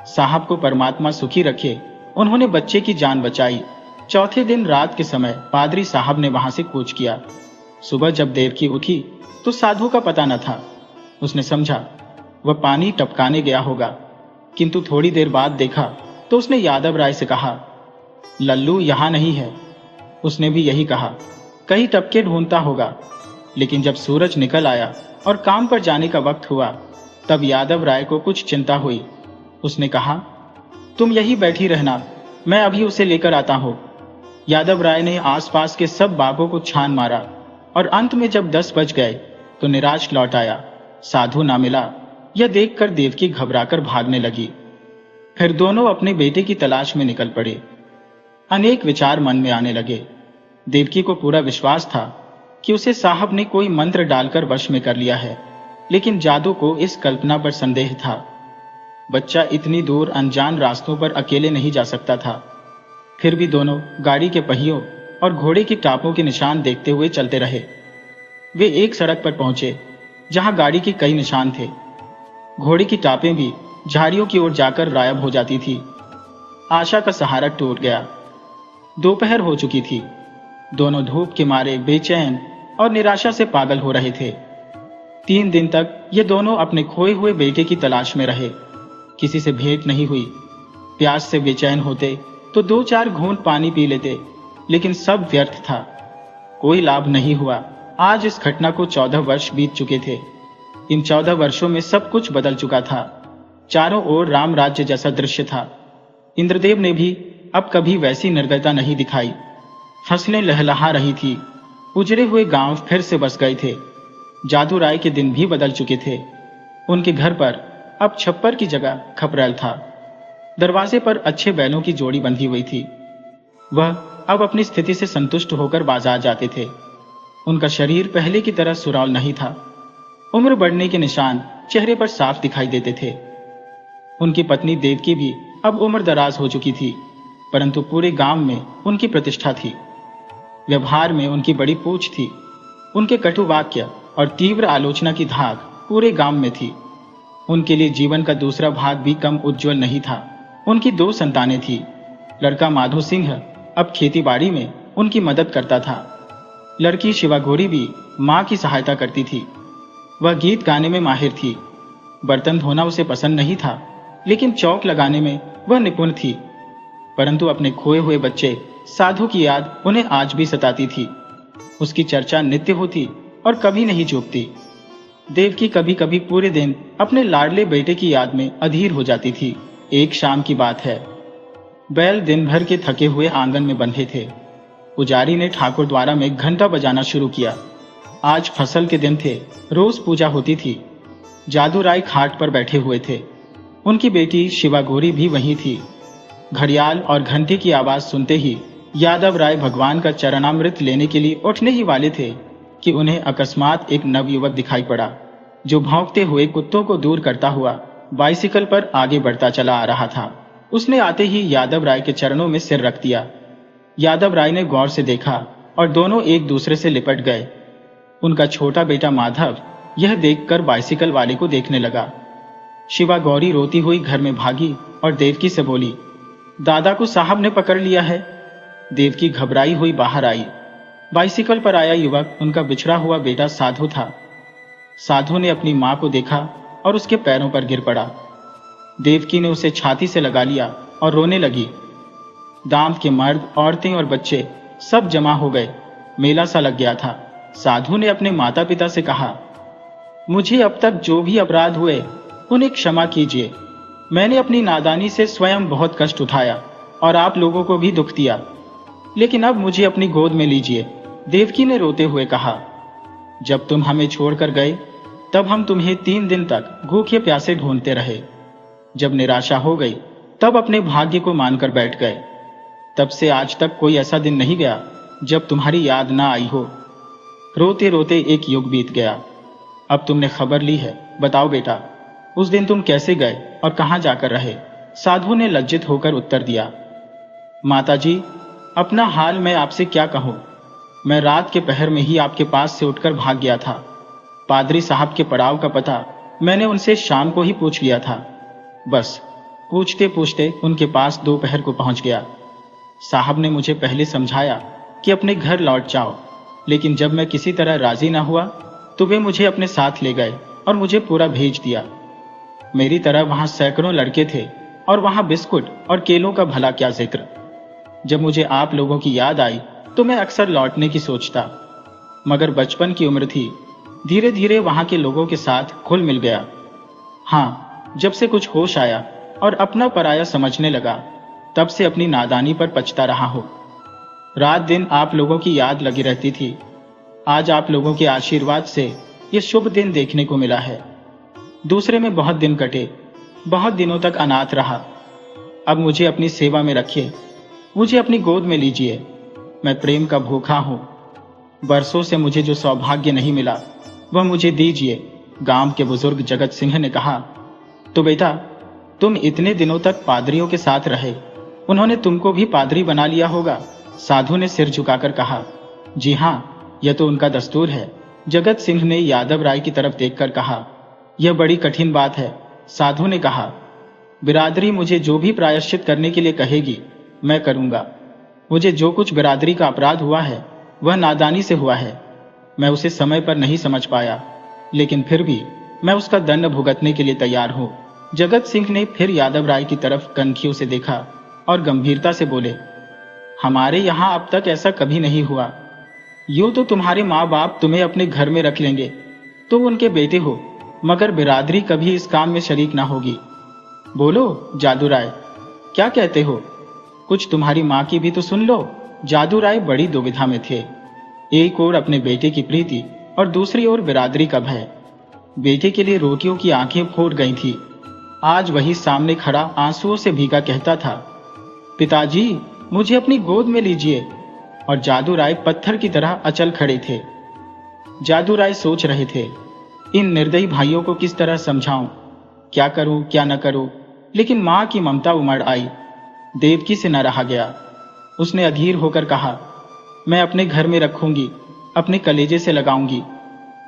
साहब को परमात्मा सुखी रखे, उन्होंने बच्चे की जान बचाई। चौथे दिन रात के समय पादरी साहब ने वहां से कूच किया। सुबह जब देवकी उठी तो साधु का पता न था। उसने समझा वह पानी टपकाने गया होगा, किंतु थोड़ी देर बाद देखा तो उसने यादव राय से कहा, लल्लू यहां नहीं है। उसने भी यही कहा, कहीं टपके ढूंढता होगा। लेकिन जब सूरज निकल आया और काम पर जाने का वक्त हुआ, तब यादव राय को कुछ चिंता हुई। उसने कहा, तुम यही बैठी रहना, मैं अभी उसे लेकर आता हूं। यादव राय ने आसपास के सब बागों को छान मारा और अंत में जब 10 बज गए तो निराश लौट आया। साधु ना मिला। यह देखकर देवकी घबराकर भागने लगी। फिर दोनों अपने बेटे की तलाश में निकल पड़े। अनेक विचार मन में आने लगे। देवकी को पूरा विश्वास था कि उसे साहब ने कोई मंत्र डालकर वश में कर लिया है, लेकिन जादू को इस कल्पना पर संदेह था। बच्चा इतनी दूर अनजान रास्तों पर अकेले नहीं जा सकता था। फिर भी दोनों गाड़ी के पहियों और घोड़े की टापों के निशान देखते हुए चलते रहे। वे एक सड़क पर पहुंचे जहां गाड़ी के कई निशान थे। घोड़े की टापें भी झाड़ियों की ओर जाकर गायब हो जाती थी। आशा का सहारा टूट गया। दोपहर हो चुकी थी। दोनों धूप के मारे बेचैन और निराशा से पागल हो रहे थे। 3 दिन तक ये दोनों अपने खोए हुए बेटे की तलाश में रहे। किसी से भेंट नहीं हुई। प्यास से बेचैन होते तो 2-4 घूंट पानी पी लेते, लेकिन सब व्यर्थ था। कोई लाभ नहीं हुआ। आज इस घटना को 14 वर्ष बीत चुके थे। इन 14 वर्षों में सब कुछ बदल चुका था। चारों ओर राम राज्य जैसा दृश्य था। इंद्रदेव ने भी अब कभी वैसी निर्दयता नहीं दिखाई। फसलें लहलहा रही थी। उजड़े हुए गांव फिर से बस गए थे। जादू राय के दिन भी बदल चुके थे। उनके घर पर अब छप्पर की जगह खपरेल था। दरवाजे पर अच्छे बैलों की जोड़ी बंधी हुई थी। वह अब अपनी स्थिति से संतुष्ट होकर बाजार जाते थे। उनका शरीर पहले की तरह सुडौल नहीं था। उम्र बढ़ने के निशान चेहरे पर साफ दिखाई देते थे। उनकी पत्नी देवकी भी अब उम्र दराज हो चुकी थी, परंतु पूरे गांव में उनकी प्रतिष्ठा थी। व्यवहार में उनकी बड़ी पूछ थी। उनके कटु वाक्य और तीव्र आलोचना की धाक पूरे गांव में थी। उनके लिए जीवन का दूसरा भाग भी कम उज्जवल नहीं था। उनकी 2 संतानें थी। लड़का माधो सिंह अब खेतीबाड़ी में उनकी मदद करता था। लड़की शिवागौरी भी मां की सहायता करती थी। वह गीत गाने में माहिर थी। बर्तन धोना उसे पसंद नहीं था, लेकिन चौक लगाने में वह निपुण थी। परंतु अपने खोए हुए बच्चे साधु की याद उन्हें आज भी सताती थी। उसकी चर्चा नित्य होती और कभी नहीं चूकती। देवकी कभी कभी पूरे दिन अपने लाडले बेटे की याद में अधीर हो जाती थी। एक शाम की बात है। बैल दिन भर के थके हुए आंगन में बंधे थे। पुजारी ने ठाकुर द्वारा में घंटा बजाना शुरू किया। आज फसल के दिन थे, रोज पूजा होती थी। जादू राय खाट पर बैठे हुए थे। उनकी बेटी शिवागौरी भी वहीं थी। घड़ियाल और घंटे की आवाज सुनते ही यादव राय भगवान का चरणामृत लेने के लिए उठने ही वाले थे कि उन्हें अकस्मात एक नवयुवक दिखाई पड़ा, जो भौंकते हुए कुत्तों को दूर करता हुआ बाइसिकल पर आगे बढ़ता चला आ रहा था। उसने आते ही यादव राय के चरणों में सिर रख दिया। यादव राय ने गौर से देखा और दोनों एक दूसरे से लिपट गए। उनका छोटा बेटा माधव यह देखकर बाइसिकल वाले को देखने लगा। शिवा गौरी रोती हुई घर में भागी और देवकी से बोली, दादा को साहब ने पकड़ लिया है। देवकी घबराई हुई बाहर आई। बाइसिकल पर आया युवक उनका बिछड़ा हुआ बेटा साधु था। साधु ने अपनी मां को देखा और उसके पैरों पर गिर पड़ा। देवकी ने उसे छाती से लगा लिया और रोने लगी। दांत के मर्द, औरतें और बच्चे सब जमा हो गए। मेला सा लग गया था। साधु ने अपने माता पिता से कहा, मुझे अब तक जो भी अपराध हुए उन्हें क्षमा कीजिए। मैंने अपनी नादानी से स्वयं बहुत कष्ट उठाया और आप लोगों को भी दुख दिया, लेकिन अब मुझे अपनी गोद में लीजिए। देवकी ने रोते हुए कहा। जब तुम हमें छोड़कर गए तब हम तुम्हें 3 दिन तक भूखे प्यासे ढूंढते रहे। जब निराशा हो गई तब अपने भाग्य को मानकर बैठ गए। तब से आज तक कोई ऐसा दिन नहीं गया जब तुम्हारी याद ना आई हो। रोते रोते एक युग बीत गया। अब तुमने खबर ली है, बताओ बेटा, उस दिन तुम कैसे गए और कहां जाकर रहे? साधु ने लज्जित होकर उत्तर दिया, माताजी, अपना हाल मैं आपसे क्या कहूं। मैं रात के पहर में ही आपके पास से उठकर भाग गया था। पादरी साहब के पड़ाव का पता मैंने उनसे शाम को ही पूछ लिया था। बस पूछते पूछते उनके पास दोपहर को पहुंच गया। साहब ने मुझे पहले समझाया कि अपने घर लौट जाओ, लेकिन जब मैं किसी तरह राजी ना हुआ तो वे मुझे अपने साथ ले गए और मुझे पूरा भेज दिया। मेरी तरह वहां सैकड़ों लड़के थे और वहां बिस्कुट और केलों का भला क्या जिक्र। जब मुझे आप लोगों की याद आई तो मैं अक्सर लौटने की सोचता, मगर बचपन की उम्र थी। धीरे धीरे वहां के लोगों के साथ घुल मिल गया। हाँ, जब से कुछ होश आया और अपना पराया समझने लगा, तब से अपनी नादानी पर पछता रहा हूं। रात दिन आप लोगों की याद लगी रहती थी। आज आप लोगों के आशीर्वाद से ये शुभ दिन देखने को मिला है। दूसरे में बहुत दिन कटे, बहुत दिनों तक अनाथ रहा। अब मुझे अपनी सेवा में रखिए, मुझे अपनी गोद में लीजिए। मैं प्रेम का भूखा हूं। बरसों से मुझे जो सौभाग्य नहीं मिला वह मुझे दीजिए। गांव के बुजुर्ग जगत सिंह ने कहा, तो बेटा, तुम इतने दिनों तक पादरियों के साथ रहे, उन्होंने तुमको भी पादरी बना लिया होगा। साधु ने सिर झुकाकर कहा, जी हाँ, यह तो उनका दस्तूर है। जगत सिंह ने यादव राय की तरफ देखकर कहा, यह बड़ी कठिन बात है। साधु ने कहा, बिरादरी मुझे जो भी प्रायश्चित करने के लिए कहेगी मैं करूंगा। मुझे जो कुछ बिरादरी का अपराध हुआ है वह नादानी से हुआ है। मैं उसे समय पर नहीं समझ पाया, लेकिन फिर भी मैं उसका दंड भुगतने के लिए तैयार हूं। जगत सिंह ने फिर यादव राय की तरफ कनखियों से देखा और गंभीरता से बोले, हमारे यहां अब तक ऐसा कभी नहीं हुआ। यूं तो तुम्हारे माँ बाप तुम्हें अपने घर में रख लेंगे, तुम उनके बेटे हो, मगर बिरादरी कभी इस काम में शरीक ना होगी। बोलो जादू राय, क्या कहते हो? कुछ तुम्हारी माँ की भी तो सुन लो। जादू राय बड़ी दुविधा में थे। एक ओर अपने बेटे की प्रीति और दूसरी ओर बिरादरी का भय। बेटे के लिए रोटियों की आंखें फूट गई थी। आज वही सामने खड़ा आंसुओं से भीगा कहता था, पिताजी, मुझे अपनी गोद में लीजिए। और जादू राय पत्थर की तरह अचल खड़े थे। जादू राय सोच रहे थे, इन निर्दयी भाइयों को किस तरह समझाऊं, क्या करूं क्या न करूं। लेकिन मां की ममता उमड़ आई। देवकी से न रहा गया। उसने अधीर होकर कहा, मैं अपने घर में रखूंगी, अपने कलेजे से लगाऊंगी।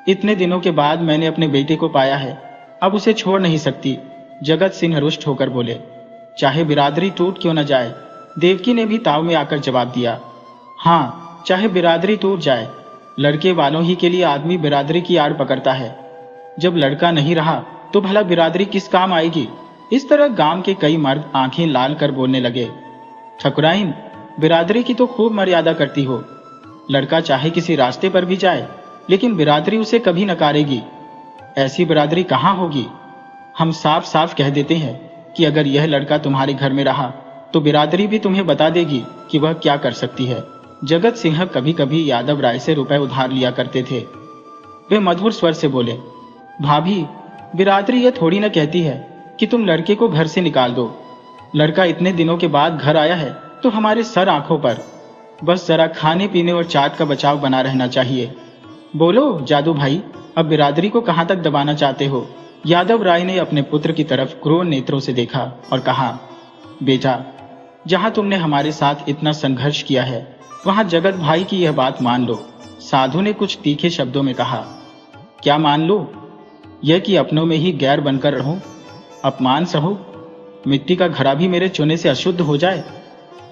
इतने दिनों के बाद मैंने अपने बेटे को पाया है, अब उसे छोड़ नहीं सकती। जगत सिंह रुष्ट होकर बोले, चाहे बिरादरी टूट क्यों न जाए। देवकी ने भी ताव में आकर जवाब दिया, हाँ, चाहे बिरादरी टूट जाए। लड़के वालों ही के लिए आदमी बिरादरी की आड़ पकड़ता है। जब लड़का नहीं रहा तो भला बिरादरी किस काम आएगी। इस तरह गांव के कई मर्द आंखें लाल कर बोलने लगे, ठकुराइन, बिरादरी की तो खूब मर्यादा करती हो। लड़का चाहे किसी रास्ते पर भी जाए, लेकिन बिरादरी उसे कभी नकारेगी। ऐसी बिरादरी कहाँ होगी। हम साफ साफ कह देते हैं कि अगर यह लड़का तुम्हारे घर में रहा तो बिरादरी भी तुम्हें बता देगी कि वह क्या कर सकती है। जगत सिंह कभी कभी यादव राय से रुपए उधार लिया करते थे। वे मधुर स्वर से बोले, भाभी, बिरादरी यह थोड़ी न कहती है कि तुम लड़के को घर से निकाल दो। लड़का इतने दिनों के बाद घर आया है तो हमारे सर आंखों पर। बस जरा खाने पीने और चाट का बचाव बना रहना चाहिए। बोलो जादू भाई, अब बिरादरी को कहां तक दबाना चाहते हो। यादव राय ने अपने पुत्र की तरफ क्रूर नेत्रों से देखा और कहा, बेटा, जहां तुमने हमारे साथ इतना संघर्ष किया है वहां जगत भाई की यह बात मान लो। साधु ने कुछ तीखे शब्दों में कहा, क्या मान लो? यह कि अपनों में ही गैर बनकर रहूं, अपमान सहूं, मिट्टी का घड़ा भी मेरे चुने से अशुद्ध हो जाए।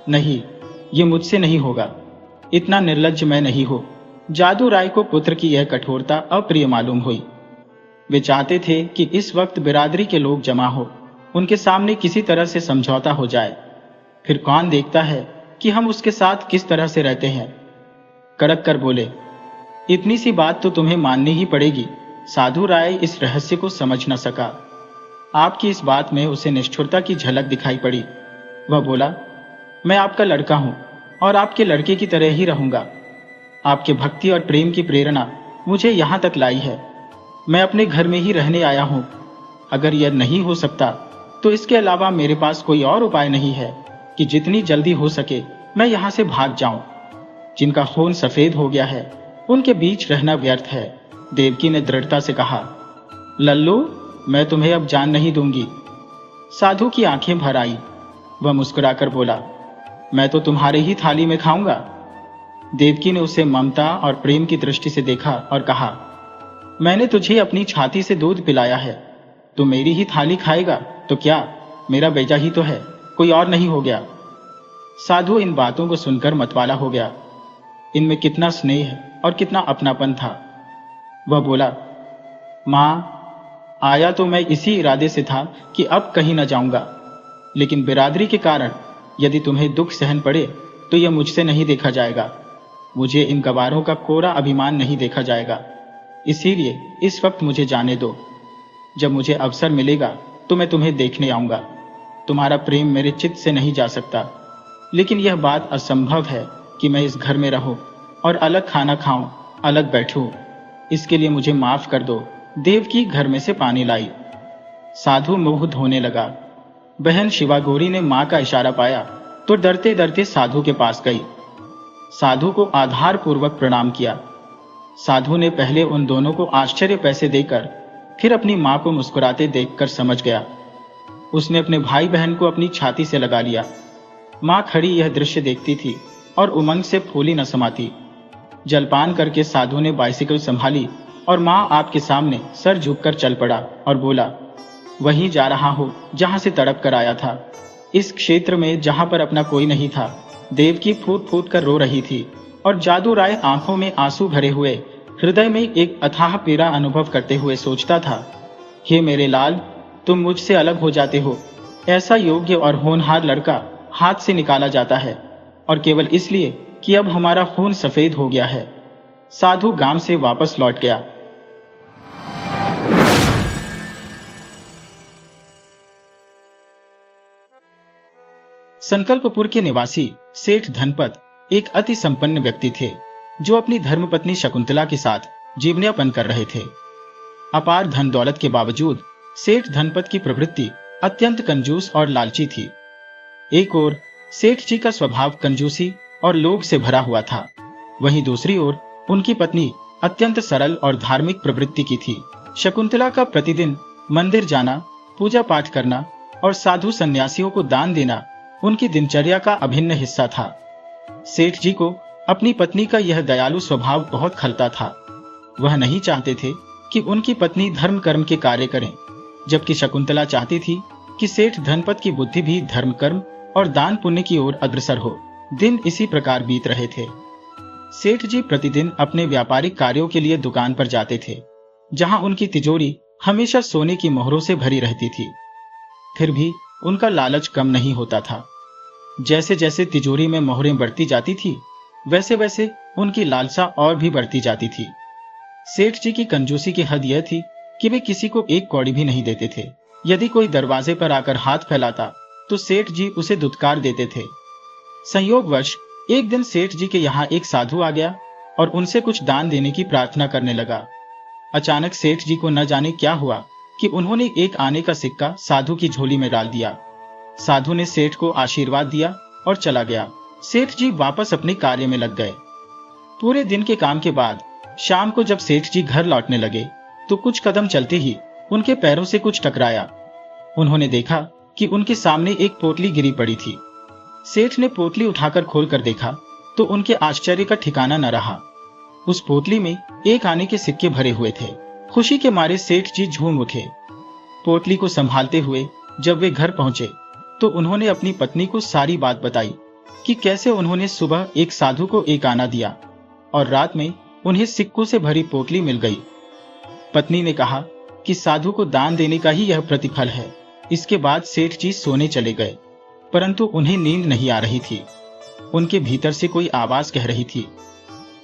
नहीं, ये मुझसे नहीं होगा। इतना निर्लज्ज मैं नहीं हूं। जादू राय को पुत्र की यह कठोरता अप्रिय मालूम हुई। वे चाहते थे कि इस वक्त बिरादरी के लोग जमा हो, उनके सामने किसी तरह से समझौता हो जाए। फिर कौन देखता है कि हम उसके साथ किस तरह से रहते हैं। कड़क कर बोले, इतनी सी बात तो तुम्हें माननी ही पड़ेगी। साधु राय इस रहस्य को समझ न सका। आपकी इस बात में उसे निष्ठुरता की झलक दिखाई पड़ी। वह बोला, मैं आपका लड़का हूं और आपके लड़के की तरह ही रहूंगा। आपके भक्ति और प्रेम की प्रेरणा मुझे यहाँ तक लाई है। मैं अपने घर में ही रहने आया हूँ। अगर यह नहीं हो सकता तो इसके अलावा मेरे पास कोई और उपाय नहीं है कि जितनी जल्दी हो सके मैं यहाँ से भाग जाऊं। जिनका खून सफेद हो गया है उनके बीच रहना व्यर्थ है, देवकी ने दृढ़ता से कहा। लल्लू, मैं तुम्हें अब जान नहीं दूंगी। साधु की आंखें भर आई। वह मुस्कुराकर बोला, मैं तो तुम्हारे ही थाली में खाऊंगा। देवकी ने उसे ममता और प्रेम की दृष्टि से देखा और कहा, मैंने तुझे अपनी छाती से दूध पिलाया है, तू मेरी ही थाली खाएगा तो क्या? मेरा बेटा ही तो है, कोई और नहीं हो गया। साधु इन बातों को सुनकर मतवाला हो गया। इनमें कितना स्नेह और कितना अपनापन था। वह बोला, मां, आया तो मैं इसी इरादे से था कि अब कहीं न जाऊंगा, लेकिन बिरादरी के कारण यदि तुम्हें दुख सहन पड़े तो यह मुझसे नहीं देखा जाएगा। मुझे इन गवारों का कोरा अभिमान नहीं देखा जाएगा। इसीलिए इस वक्त मुझे जाने दो। जब मुझे अवसर मिलेगा तो मैं तुम्हें देखने आऊंगा। तुम्हारा प्रेम मेरे चित्त से नहीं जा सकता, लेकिन यह बात असंभव है कि मैं इस घर में रहूं और अलग खाना खाऊं, अलग बैठूं। इसके लिए मुझे माफ कर दो। देवकी घर में से पानी लाई। साधु मुंह धोने लगा। बहन शिवागौरी ने मां का इशारा पाया तो डरते डरते साधु के पास गई। साधु को आधार पूर्वक प्रणाम किया। साधु ने पहले उन दोनों को आश्चर्य पैसे देकर फिर अपनी मां को मुस्कुराते देखकर समझ गया। उसने अपने भाई बहन को अपनी छाती से लगा लिया। मां खड़ी यह दृश्य देखती थी और उमंग से फूली न समाती। जलपान करके साधु ने बाइसिकल संभाली और मां आपके सामने सर झुककर चल पड़ा और बोला, वहीं जा रहा हूं जहां से तड़प कर आया था। इस क्षेत्र में जहां पर अपना कोई नहीं था। देवकी फूट फूट कर रो रही थी और जादू राय आंखों में आंसू भरे हुए हृदय में एक अथाह पीड़ा अनुभव करते हुए सोचता था, हे मेरे लाल, तुम मुझसे अलग हो जाते हो। ऐसा योग्य और होनहार लड़का हाथ से निकाला जाता है, और केवल इसलिए कि अब हमारा खून सफेद हो गया है। साधु गांव से वापस लौट गया। संकल्पपुर के निवासी सेठ धनपत एक अति संपन्न व्यक्ति थे, जो अपनी धर्मपत्नी शकुंतला के साथ जीवनयापन कर रहे थे। अपार धन दौलत के बावजूद सेठ धनपत की प्रवृत्ति अत्यंत कंजूस और लालची थी। एक ओर सेठ जी का स्वभाव कंजूसी और लोभ से भरा हुआ था, वहीं दूसरी ओर उनकी पत्नी अत्यंत सरल और धार्मिक प्रवृत्ति की थी। शकुंतला का प्रतिदिन मंदिर जाना, पूजा पाठ करना और साधु सन्यासियों को दान देना उनकी दिनचर्या का अभिन्न हिस्सा था। सेठ जी को अपनी पत्नी का यह दयालु स्वभाव बहुत खलता था। वह नहीं चाहते थे कि उनकी पत्नी धर्म कर्म के कार्य करें, जबकि शकुंतला चाहती थी कि सेठ धनपत की बुद्धि भी धर्म कर्म और दान पुण्य की ओर अग्रसर हो। दिन इसी प्रकार बीत रहे थे। सेठ जी प्रतिदिन अपने व्यापारिक कार्यों के लिए दुकान पर जाते थे, जहां उनकी तिजोरी हमेशा सोने की मोहरों से भरी रहती थी। फिर भी उनका लालच कम नहीं होता था। जैसे जैसे तिजोरी में मोहरें बढ़ती जाती थी, वैसे वैसे उनकी लालसा और भी बढ़ती जाती थी। सेठ जी की कंजूसी की हद यह थी कि वे किसी को एक कौड़ी भी नहीं देते थे। यदि कोई दरवाजे पर आकर हाथ फैलाता तो सेठ जी उसे दुत्कार देते थे। संयोगवश एक दिन सेठ जी के यहाँ एक साधु आ गया और उनसे कुछ दान देने की प्रार्थना करने लगा। अचानक सेठ जी को न जाने क्या हुआ कि उन्होंने एक आने का सिक्का साधु की झोली में डाल दिया। साधु ने सेठ को आशीर्वाद दिया और चला गया। सेठ जी वापस अपने कार्य में लग गए। पूरे दिन के काम के बाद शाम को जब सेठ जी घर लौटने लगे तो कुछ कदम चलते ही उनके पैरों से कुछ टकराया। उन्होंने देखा कि उनके सामने एक पोटली गिरी पड़ी थी। सेठ ने पोटली उठाकर खोलकर देखा तो उनके आश्चर्य का ठिकाना न रहा। उस पोटली में एक आने के सिक्के भरे हुए थे। खुशी के मारे सेठ जी झूम उठे। पोटली को संभालते हुए जब वे घर पहुंचे तो उन्होंने अपनी पत्नी को सारी बात बताई कि कैसे उन्होंने सुबह एक साधु को एक आना दिया और रात में उन्हें सिक्कों से भरी पोटली मिल गई। पत्नी ने कहा कि साधु को दान देने का ही यह प्रतिफल है। इसके बाद सेठ जी सोने चले गए, परंतु उन्हें नींद नहीं आ रही थी। उनके भीतर से कोई आवाज कह रही थी,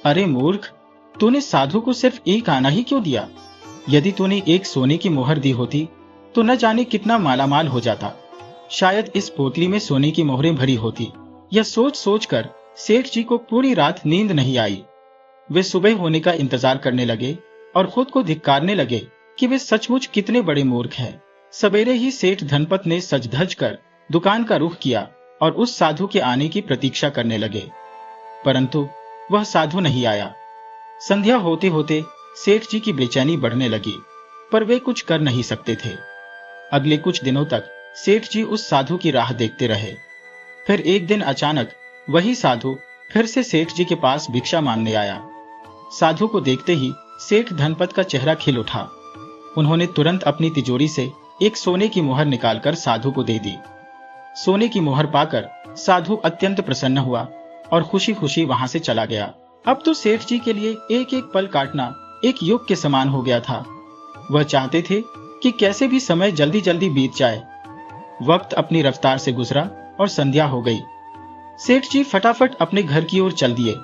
अरे मूर्ख, तूने साधु को सिर्फ एक आना ही क्यों दिया? यदि तूने एक सोने की मोहर दी होती तो न जाने कितना मालामाल हो जाता। शायद इस पोटली में सोने की मोहरें भरी होती। यह सोच सोच कर सेठ जी को पूरी रात नींद नहीं आई। वे सुबह होने का इंतजार करने लगे और खुद को धिक्कारने लगे कि वे सचमुच कितने बड़े मूर्ख हैं। सवेरे ही सेठ धनपत ने सज धज कर दुकान का रुख किया और उस साधु के आने की प्रतीक्षा करने लगे, परंतु वह साधु नहीं आया। संध्या होते होते सेठ जी की बेचैनी बढ़ने लगी, पर वे कुछ कर नहीं सकते थे। अगले कुछ दिनों तक सेठ जी उस साधु की राह देखते रहे। फिर एक दिन अचानक वही साधु फिर से सेठ जी के पास भिक्षा मांगने आया। साधु को देखते ही सेठ धनपत का चेहरा खिल उठा। उन्होंने तुरंत अपनी तिजोरी से एक सोने की मोहर निकालकर साधु को दे दी। सोने की मोहर पाकर साधु अत्यंत प्रसन्न हुआ और खुशी खुशी वहां से चला गया। अब तो सेठ जी के लिए एक एक पल काटना एक युग के समान हो गया था। वह चाहते थे कि कैसे भी समय जल्दी जल्दी बीत जाए। वक्त अपनी रफ्तार से गुजरा और संध्या हो गई। सेठ जी फटाफट अपने घर की ओर चल दिए।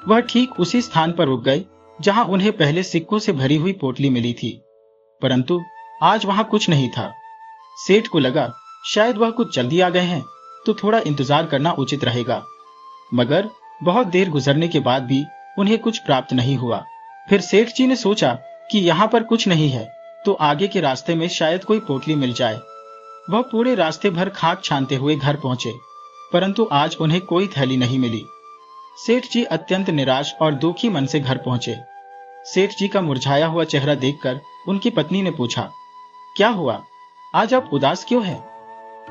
वह ठीक उसी स्थान पर रुक गए जहां उन्हें पहले सिक्कों से भरी हुई पोटली मिली थी, परंतु आज वहां कुछ नहीं था। सेठ को लगा शायद वह कुछ जल्दी आ गए हैं तो थोड़ा इंतजार करना उचित रहेगा, मगर बहुत देर गुजरने के बाद भी उन्हें कुछ प्राप्त नहीं हुआ। फिर सेठ जी ने सोचा कि यहाँ पर कुछ नहीं है तो आगे के रास्ते में शायद कोई पोटली मिल जाए। वह पूरे रास्ते भर खाक छानते हुए घर पहुंचे, परंतु आज उन्हें कोई थैली नहीं मिली। सेठ जी अत्यंत निराश और दुखी मन से घर पहुंचे। सेठ जी का मुरझाया हुआ चेहरा देखकर उनकी पत्नी ने पूछा, क्या हुआ, आज आप उदास क्यों हैं?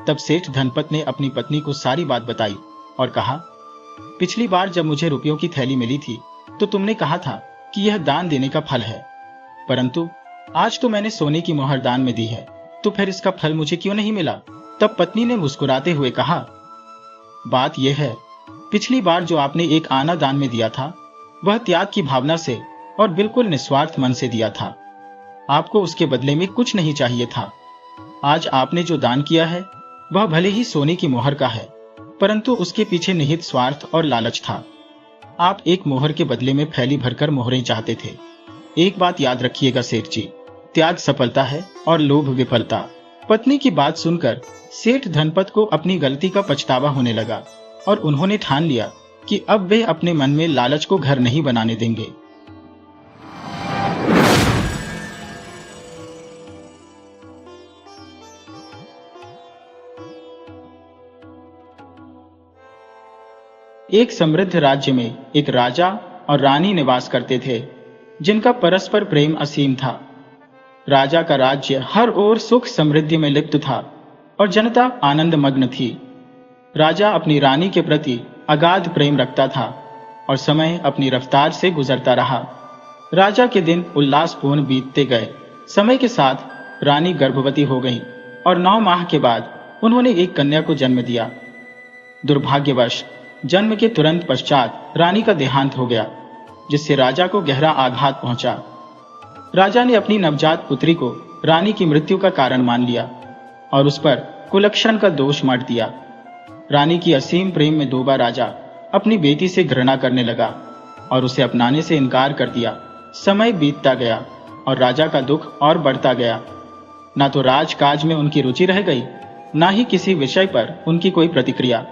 तब सेठ धनपत ने अपनी पत्नी को सारी बात बताई और कहा, पिछली बार जब मुझे रुपयों की थैली मिली थी तो तुमने कहा था कि यह दान देने का फल है, परंतु आज तो मैंने सोने की मोहर दान में दी है, तो फिर इसका फल मुझे क्यों नहीं मिला? तब पत्नी ने मुस्कुराते हुए कहा, बात यह है, पिछली बार जो आपने एक आना दान में दिया था वह त्याग की भावना से और बिल्कुल निस्वार्थ मन से दिया था। आपको उसके बदले में कुछ नहीं चाहिए था। आज आपने जो दान किया है वह भले ही सोने की मोहर का है, परंतु उसके पीछे निहित स्वार्थ और लालच था। आप एक मोहर के बदले में फैली भरकर मोहरें चाहते थे। एक बात याद रखिएगा सेठ जी, त्याग सफलता है और लोभ विफलता। पत्नी की बात सुनकर सेठ धनपत को अपनी गलती का पछतावा होने लगा और उन्होंने ठान लिया कि अब वे अपने मन में लालच को घर नहीं बनाने देंगे। एक समृद्ध राज्य में एक राजा और रानी निवास करते थे, जिनका परस्पर प्रेम असीम था। राजा का राज्य हर ओर सुख समृद्धि में लिप्त था और जनता आनंद मग्न थी। राजा अपनी रानी के प्रति अगाध प्रेम रखता था और समय अपनी रफ्तार से गुजरता रहा। राजा के दिन उल्लासपूर्ण बीतते गए। समय के साथ रानी गर्भवती हो गई और 9 माह के बाद उन्होंने एक कन्या को जन्म दिया। दुर्भाग्यवश जन्म के तुरंत पश्चात रानी का देहांत हो गया, जिससे राजा को गहरा आघात पहुंचा। राजा ने अपनी नवजात पुत्री को रानी की मृत्यु का कारण मान लिया और उस पर कुलक्षण का दोष मढ़ दिया। रानी की असीम प्रेम में डूबा राजा अपनी बेटी से घृणा करने लगा और उसे अपनाने से इनकार कर दिया। समय बीतता गया और राजा का दुख और बढ़ता गया। ना तो राजकाज में उनकी रुचि रह गई, ना ही किसी विषय पर उनकी कोई प्रतिक्रिया।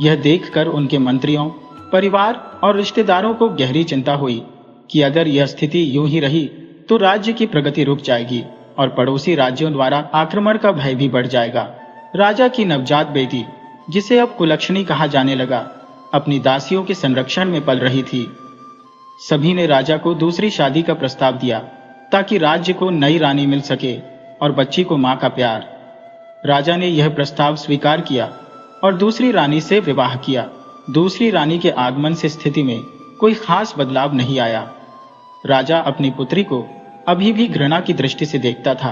यह देखकर उनके मंत्रियों, परिवार और रिश्तेदारों को गहरी चिंता हुई कि अगर यह स्थिति यूं ही रही तो राज्य की प्रगति रुक जाएगी और पड़ोसी राज्यों द्वारा आक्रमण का भय भी बढ़ जाएगा। राजा की नवजात बेटी, जिसे अब कुलक्षणी कहा जाने लगा, अपनी दासियों के संरक्षण में पल रही थी। सभी ने राजा को दूसरी शादी का प्रस्ताव दिया ताकि राज्य को नई रानी मिल सके और बच्ची को मां का प्यार। राजा ने यह प्रस्ताव स्वीकार किया और दूसरी रानी से विवाह किया। दूसरी रानी के आगमन से स्थिति में कोई खास बदलाव नहीं आया। राजा अपनी पुत्री को अभी भी घृणा की दृष्टि से देखता था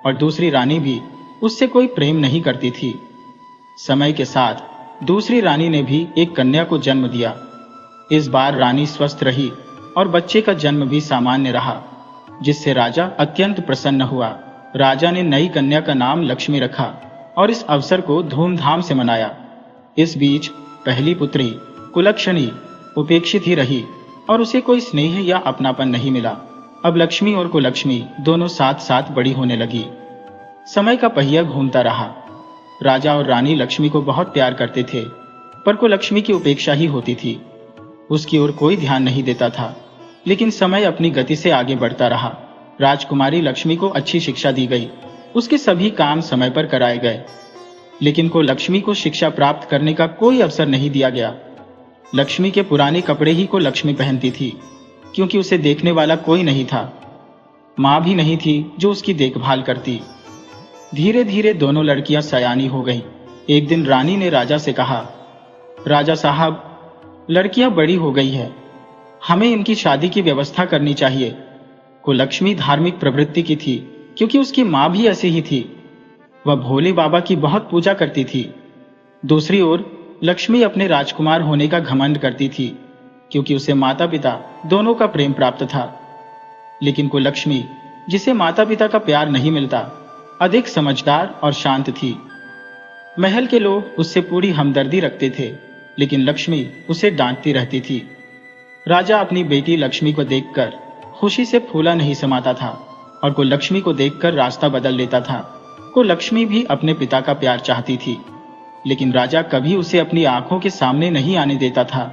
और दूसरी रानी भी उससे कोई प्रेम नहीं करती थी। समय के साथ दूसरी रानी ने भी एक कन्या को जन्म दिया। इस बार रानी स्वस्थ रही और बच्चे का जन्म भी सामान्य रहा, जिससे राजा अत्यंत प्रसन्न हुआ। राजा ने नई कन्या का नाम लक्ष्मी रखा और इस अवसर को धूमधाम से मनाया। इस बीच पहली पुत्री कुलक्षणी उपेक्षित ही रही और उसे कोई स्नेह या अपनापन नहीं मिला। अब लक्ष्मी और कुलक्षणी दोनों साथ साथ बड़ी होने लगी। समय का पहिया घूमता रहा। राजा और रानी लक्ष्मी को बहुत प्यार करते थे, पर कुलक्षणी की उपेक्षा ही होती थी। उसकी ओर कोई ध्यान नहीं देता था। लेकिन समय अपनी गति से आगे बढ़ता रहा। राजकुमारी लक्ष्मी को अच्छी शिक्षा दी गई, उसके सभी काम समय पर कराए गए, लेकिन को लक्ष्मी को शिक्षा प्राप्त करने का कोई अवसर नहीं दिया गया। लक्ष्मी के पुराने कपड़े ही को लक्ष्मी पहनती थी, क्योंकि उसे देखने वाला कोई नहीं था। माँ भी नहीं थी जो उसकी देखभाल करती। धीरे धीरे दोनों लड़कियां सयानी हो गईं। एक दिन रानी ने राजा से कहा, राजा साहब, लड़कियां बड़ी हो गई है, हमें इनकी शादी की व्यवस्था करनी चाहिए। को लक्ष्मी धार्मिक प्रवृत्ति की थी, क्योंकि उसकी माँ भी ऐसी ही थी। वह भोले बाबा की बहुत पूजा करती थी। दूसरी ओर लक्ष्मी अपने राजकुमार होने का घमंड करती थी, क्योंकि उसे माता पिता दोनों का प्रेम प्राप्त था। लेकिन को लक्ष्मी, जिसे माता पिता का प्यार नहीं मिलता, अधिक समझदार और शांत थी। महल के लोग उससे पूरी हमदर्दी रखते थे, लेकिन लक्ष्मी उसे डांटती रहती थी। राजा अपनी बेटी लक्ष्मी को देखकर खुशी से फूला नहीं समाता था, और को लक्ष्मी को देखकर रास्ता बदल लेता था। को लक्ष्मी भी अपने पिता का प्यार चाहती थी, लेकिन राजा कभी उसे अपनी आंखों के सामने नहीं आने देता था।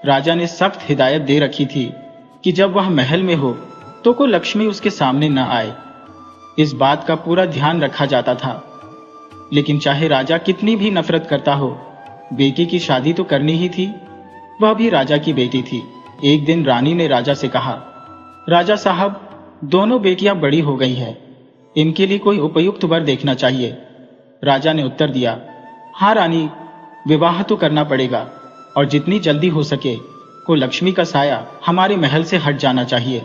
राजा ने सख्त हिदायत दे रखी थी कि जब वह महल में हो तो को लक्ष्मी उसके सामने न आए। इस बात का पूरा ध्यान रखा जाता था। लेकिन चाहे राजा कितनी भी नफरत करता हो, बेटी की शादी तो करनी ही थी। वह भी राजा की बेटी थी। एक दिन रानी ने राजा से कहा, राजा साहब, दोनों बेटियां बड़ी हो गई हैं, इनके लिए कोई उपयुक्त वर देखना चाहिए। राजा ने उत्तर दिया, हाँ रानी, विवाह तो करना पड़ेगा, और जितनी जल्दी हो सके को लक्ष्मी का साया हमारे महल से हट जाना चाहिए।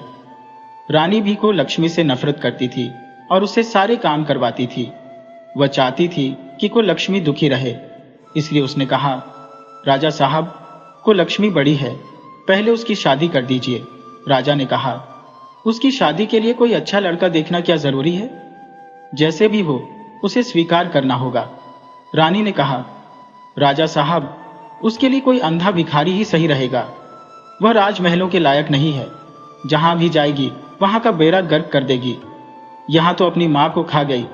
रानी भी को लक्ष्मी से नफरत करती थी और उससे सारे काम करवाती थी। वह चाहती थी कि को लक्ष्मी दुखी रहे, इसलिए उसने कहा, राजा साहब, को लक्ष्मी बड़ी है, पहले उसकी शादी कर दीजिए। राजा ने कहा, उसकी शादी के लिए कोई अच्छा लड़का देखना क्या जरूरी है? जैसे भी हो उसे स्वीकार करना होगा। रानी ने कहा, राजा साहब, उसके लिए कोई अंधा भिखारी ही सही रहेगा। वह राजमहलों के लायक नहीं है, जहां भी जाएगी वहां का बेड़ा गर्क कर देगी। यहां तो अपनी मां को खा गई,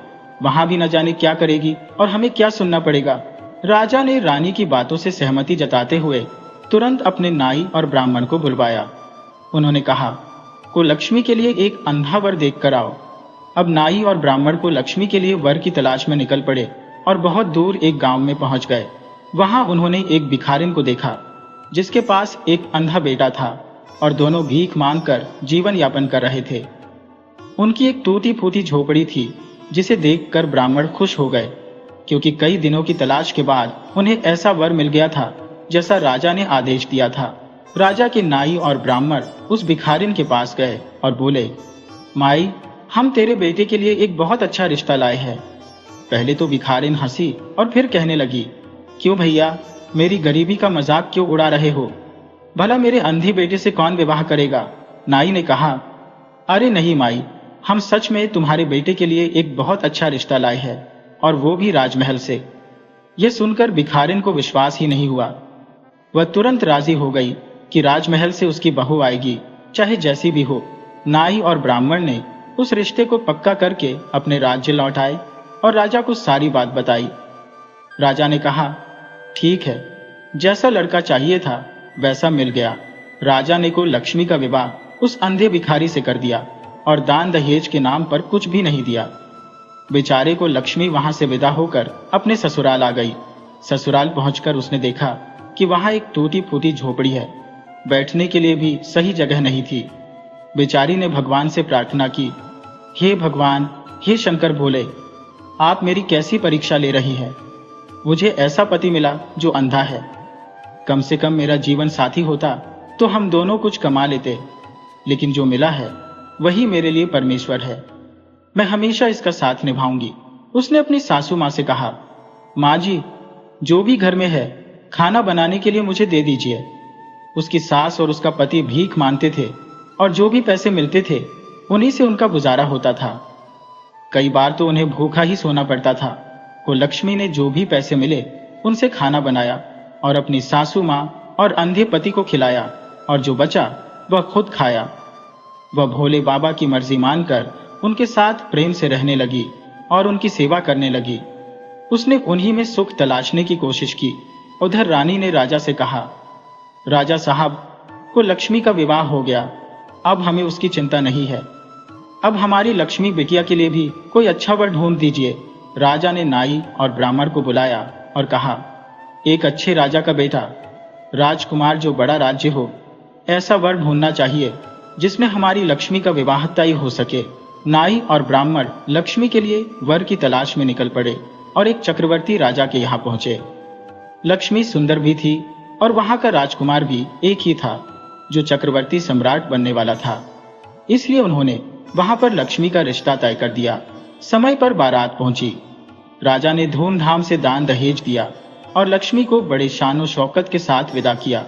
वहां भी न जाने क्या करेगी और हमें क्या सुनना पड़ेगा। राजा ने रानी की बातों से सहमति जताते हुए तुरंत अपने नाई और ब्राह्मण को बुलवाया। उन्होंने कहा, को लक्ष्मी के लिए एक अंधा वर देख कर आओ। अब नाई और ब्राह्मण को लक्ष्मी के लिए वर की तलाश में निकल पड़े और बहुत दूर एक गांव में पहुंच गए। वहां उन्होंने एक भिखारिन को देखा, जिसके पास एक अंधा बेटा था और दोनों भीख मांगकर जीवन यापन कर रहे थे। उनकी एक टूटी फूटी झोपड़ी थी, जिसे देखकर ब्राह्मण खुश हो गए, क्योंकि कई दिनों की तलाश के बाद उन्हें ऐसा वर मिल गया था जैसा राजा ने आदेश दिया था। राजा के नाई और ब्राह्मण उस भिखारिन के पास गए और बोले, माई, हम तेरे बेटे के लिए एक बहुत अच्छा रिश्ता लाए हैं। पहले तो भिखारिन हंसी और फिर कहने लगी, क्यों भैया, मेरी गरीबी का मजाक क्यों उड़ा रहे हो? भला मेरे अंधे बेटे से कौन विवाह करेगा? नाई ने कहा, अरे नहीं माई, हम सच में तुम्हारे बेटे के लिए एक बहुत अच्छा रिश्ता लाए हैं, और वो भी राजमहल से। यह सुनकर भिखारिन को विश्वास ही नहीं हुआ। वह तुरंत राजी हो गई कि राजमहल से उसकी बहू आएगी, चाहे जैसी भी हो। नाई और ब्राह्मण ने उस रिश्ते को पक्का करके अपने राज्य लौट आए और राजा को सारी बात बताई। राजा ने कहा, ठीक है, जैसा लड़का चाहिए था वैसा मिल गया। राजा ने को लक्ष्मी का विवाह उस अंधे भिखारी से कर दिया और दान दहेज के नाम पर कुछ भी नहीं दिया। बेचारे को लक्ष्मी वहां से विदा होकर अपने ससुराल आ गई। ससुराल पहुंचकर उसने देखा कि वहां एक टूटी फूटी झोपड़ी है, बैठने के लिए भी सही जगह नहीं थी। बेचारी ने भगवान से प्रार्थना की, हे भगवान, हे शंकर भोले, आप मेरी कैसी परीक्षा ले रही है? मुझे ऐसा पति मिला जो अंधा है। कम से कम मेरा जीवन साथी होता तो हम दोनों कुछ कमा लेते, लेकिन जो मिला है वही मेरे लिए परमेश्वर है। मैं हमेशा इसका साथ निभाऊंगी। उसने अपनी सासू माँ से कहा, माँ जी, जो भी घर में है खाना बनाने के लिए मुझे दे दीजिए। उसकी सास और उसका पति भीख मांगते थे और जो भी पैसे मिलते थे उन्हीं से उनका गुजारा होता था। कई बार तो उन्हें भूखा ही सोना पड़ता था। को लक्ष्मी ने जो भी पैसे मिले उनसे खाना बनाया और अपनी सासू माँ और अंधे पति को खिलाया, और जो बचा वह खुद खाया। वह भोले बाबा की मर्जी मानकर उनके साथ प्रेम से रहने लगी और उनकी सेवा करने लगी। उसने उन्हीं में सुख तलाशने की कोशिश की। उधर रानी ने राजा से कहा, राजा साहब को लक्ष्मी का विवाह हो गया, अब हमें उसकी चिंता नहीं है। अब हमारी लक्ष्मी बिटिया के लिए भी कोई अच्छा वर ढूंढ दीजिए। राजा ने नाई और ब्राह्मण को बुलाया और कहा, एक अच्छे राजा का बेटा, राजकुमार जो बड़ा राज्य हो, ऐसा वर ढूंढना चाहिए जिसमें हमारी लक्ष्मी का विवाह तय हो सके। नाई और ब्राह्मण लक्ष्मी के लिए वर की तलाश में निकल पड़े और एक चक्रवर्ती राजा के यहाँ पहुंचे। लक्ष्मी सुंदर भी थी और वहां का राजकुमार भी एक ही था जो चक्रवर्ती सम्राट बनने वाला था। इसलिए उन्होंने वहां पर लक्ष्मी का रिश्ता तय कर दिया। समय पर बारात पहुंची। राजा ने धूमधाम से दान दहेज दिया और लक्ष्मी को बड़े शानो शौकत के साथ विदा किया।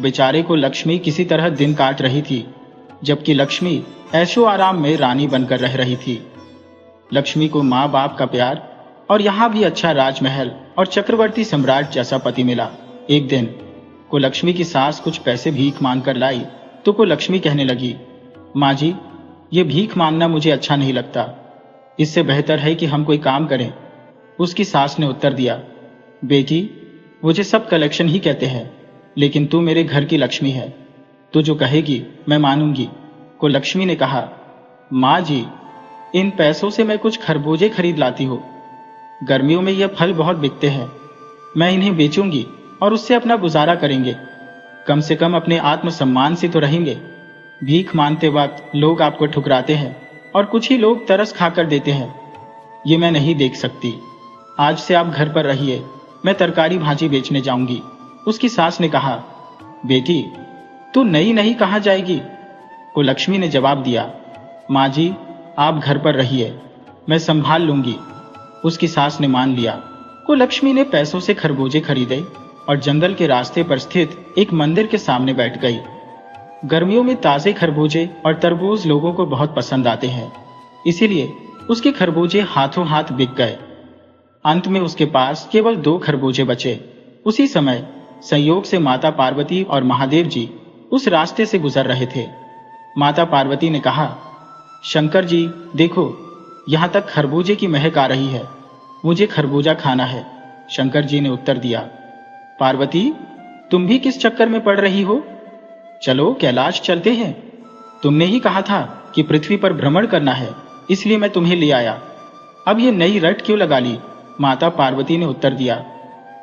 बेचारे को लक्ष्मी किसी तरह दिन काट रही थी, जबकि लक्ष्मी ऐशो आराम में रानी बनकर रह रही थी। लक्ष्मी को माँ बाप का प्यार और यहाँ भी अच्छा राजमहल और चक्रवर्ती सम्राट जैसा पति मिला। एक दिन को लक्ष्मी की सास कुछ पैसे भीख मांग कर लाई तो को लक्ष्मी कहने लगी, माँ जी, ये भीख मांगना मुझे अच्छा नहीं लगता, इससे बेहतर है कि हम कोई काम करें। उसकी सास ने उत्तर दिया, बेटी, मुझे सब कलेक्शन ही कहते हैं, लेकिन तू मेरे घर की लक्ष्मी है, तू जो कहेगी मैं मानूंगी। को लक्ष्मी ने कहा, माँ जी, इन पैसों से मैं कुछ खरबूजे खरीद लाती हूँ। गर्मियों में यह फल बहुत बिकते हैं, मैं इन्हें बेचूंगी और उससे अपना गुजारा करेंगे। कम से कम अपने आत्मसम्मान से तो रहेंगे। भीख मांगते वक्त लोग आपको ठुकराते हैं और कुछ ही लोग तरस खाकर देते हैं। ये मैं नहीं देख सकती। आज से आप घर पर रहिए, मैं तरकारी भाजी बेचने जाऊंगी। उसकी सास ने कहा, बेटी, तू नई कहाँ जाएगी? को लक्ष्मी ने जवाब दिया, माँ जी, आप घर पर रहिए, मैं संभाल लूंगी। उसकी सास ने मान लिया। को लक्ष्मी ने पैसों से खरबूजे खरीदे और जंगल के रास्ते पर स्थित एक मंदिर के सामने बैठ गई। गर्मियों में ताजे खरबूजे और तरबूज लोगों को बहुत पसंद आते हैं, इसीलिए उसके खरबूजे हाथों हाथ बिक गए। अंत में उसके पास केवल 2 खरबूजे बचे। उसी समय संयोग से माता पार्वती और महादेव जी उस रास्ते से गुजर रहे थे। माता पार्वती ने कहा, शंकर जी, देखो, यहाँ तक खरबूजे की महक आ रही है, मुझे खरबूजा खाना है। शंकर जी ने उत्तर दिया, पार्वती, तुम भी किस चक्कर में पड़ रही हो? चलो कैलाश चलते हैं। तुमने ही कहा था कि पृथ्वी पर भ्रमण करना है, इसलिए मैं तुम्हें ले आया। अब ये नई रट क्यों लगा ली? माता पार्वती ने उत्तर दिया,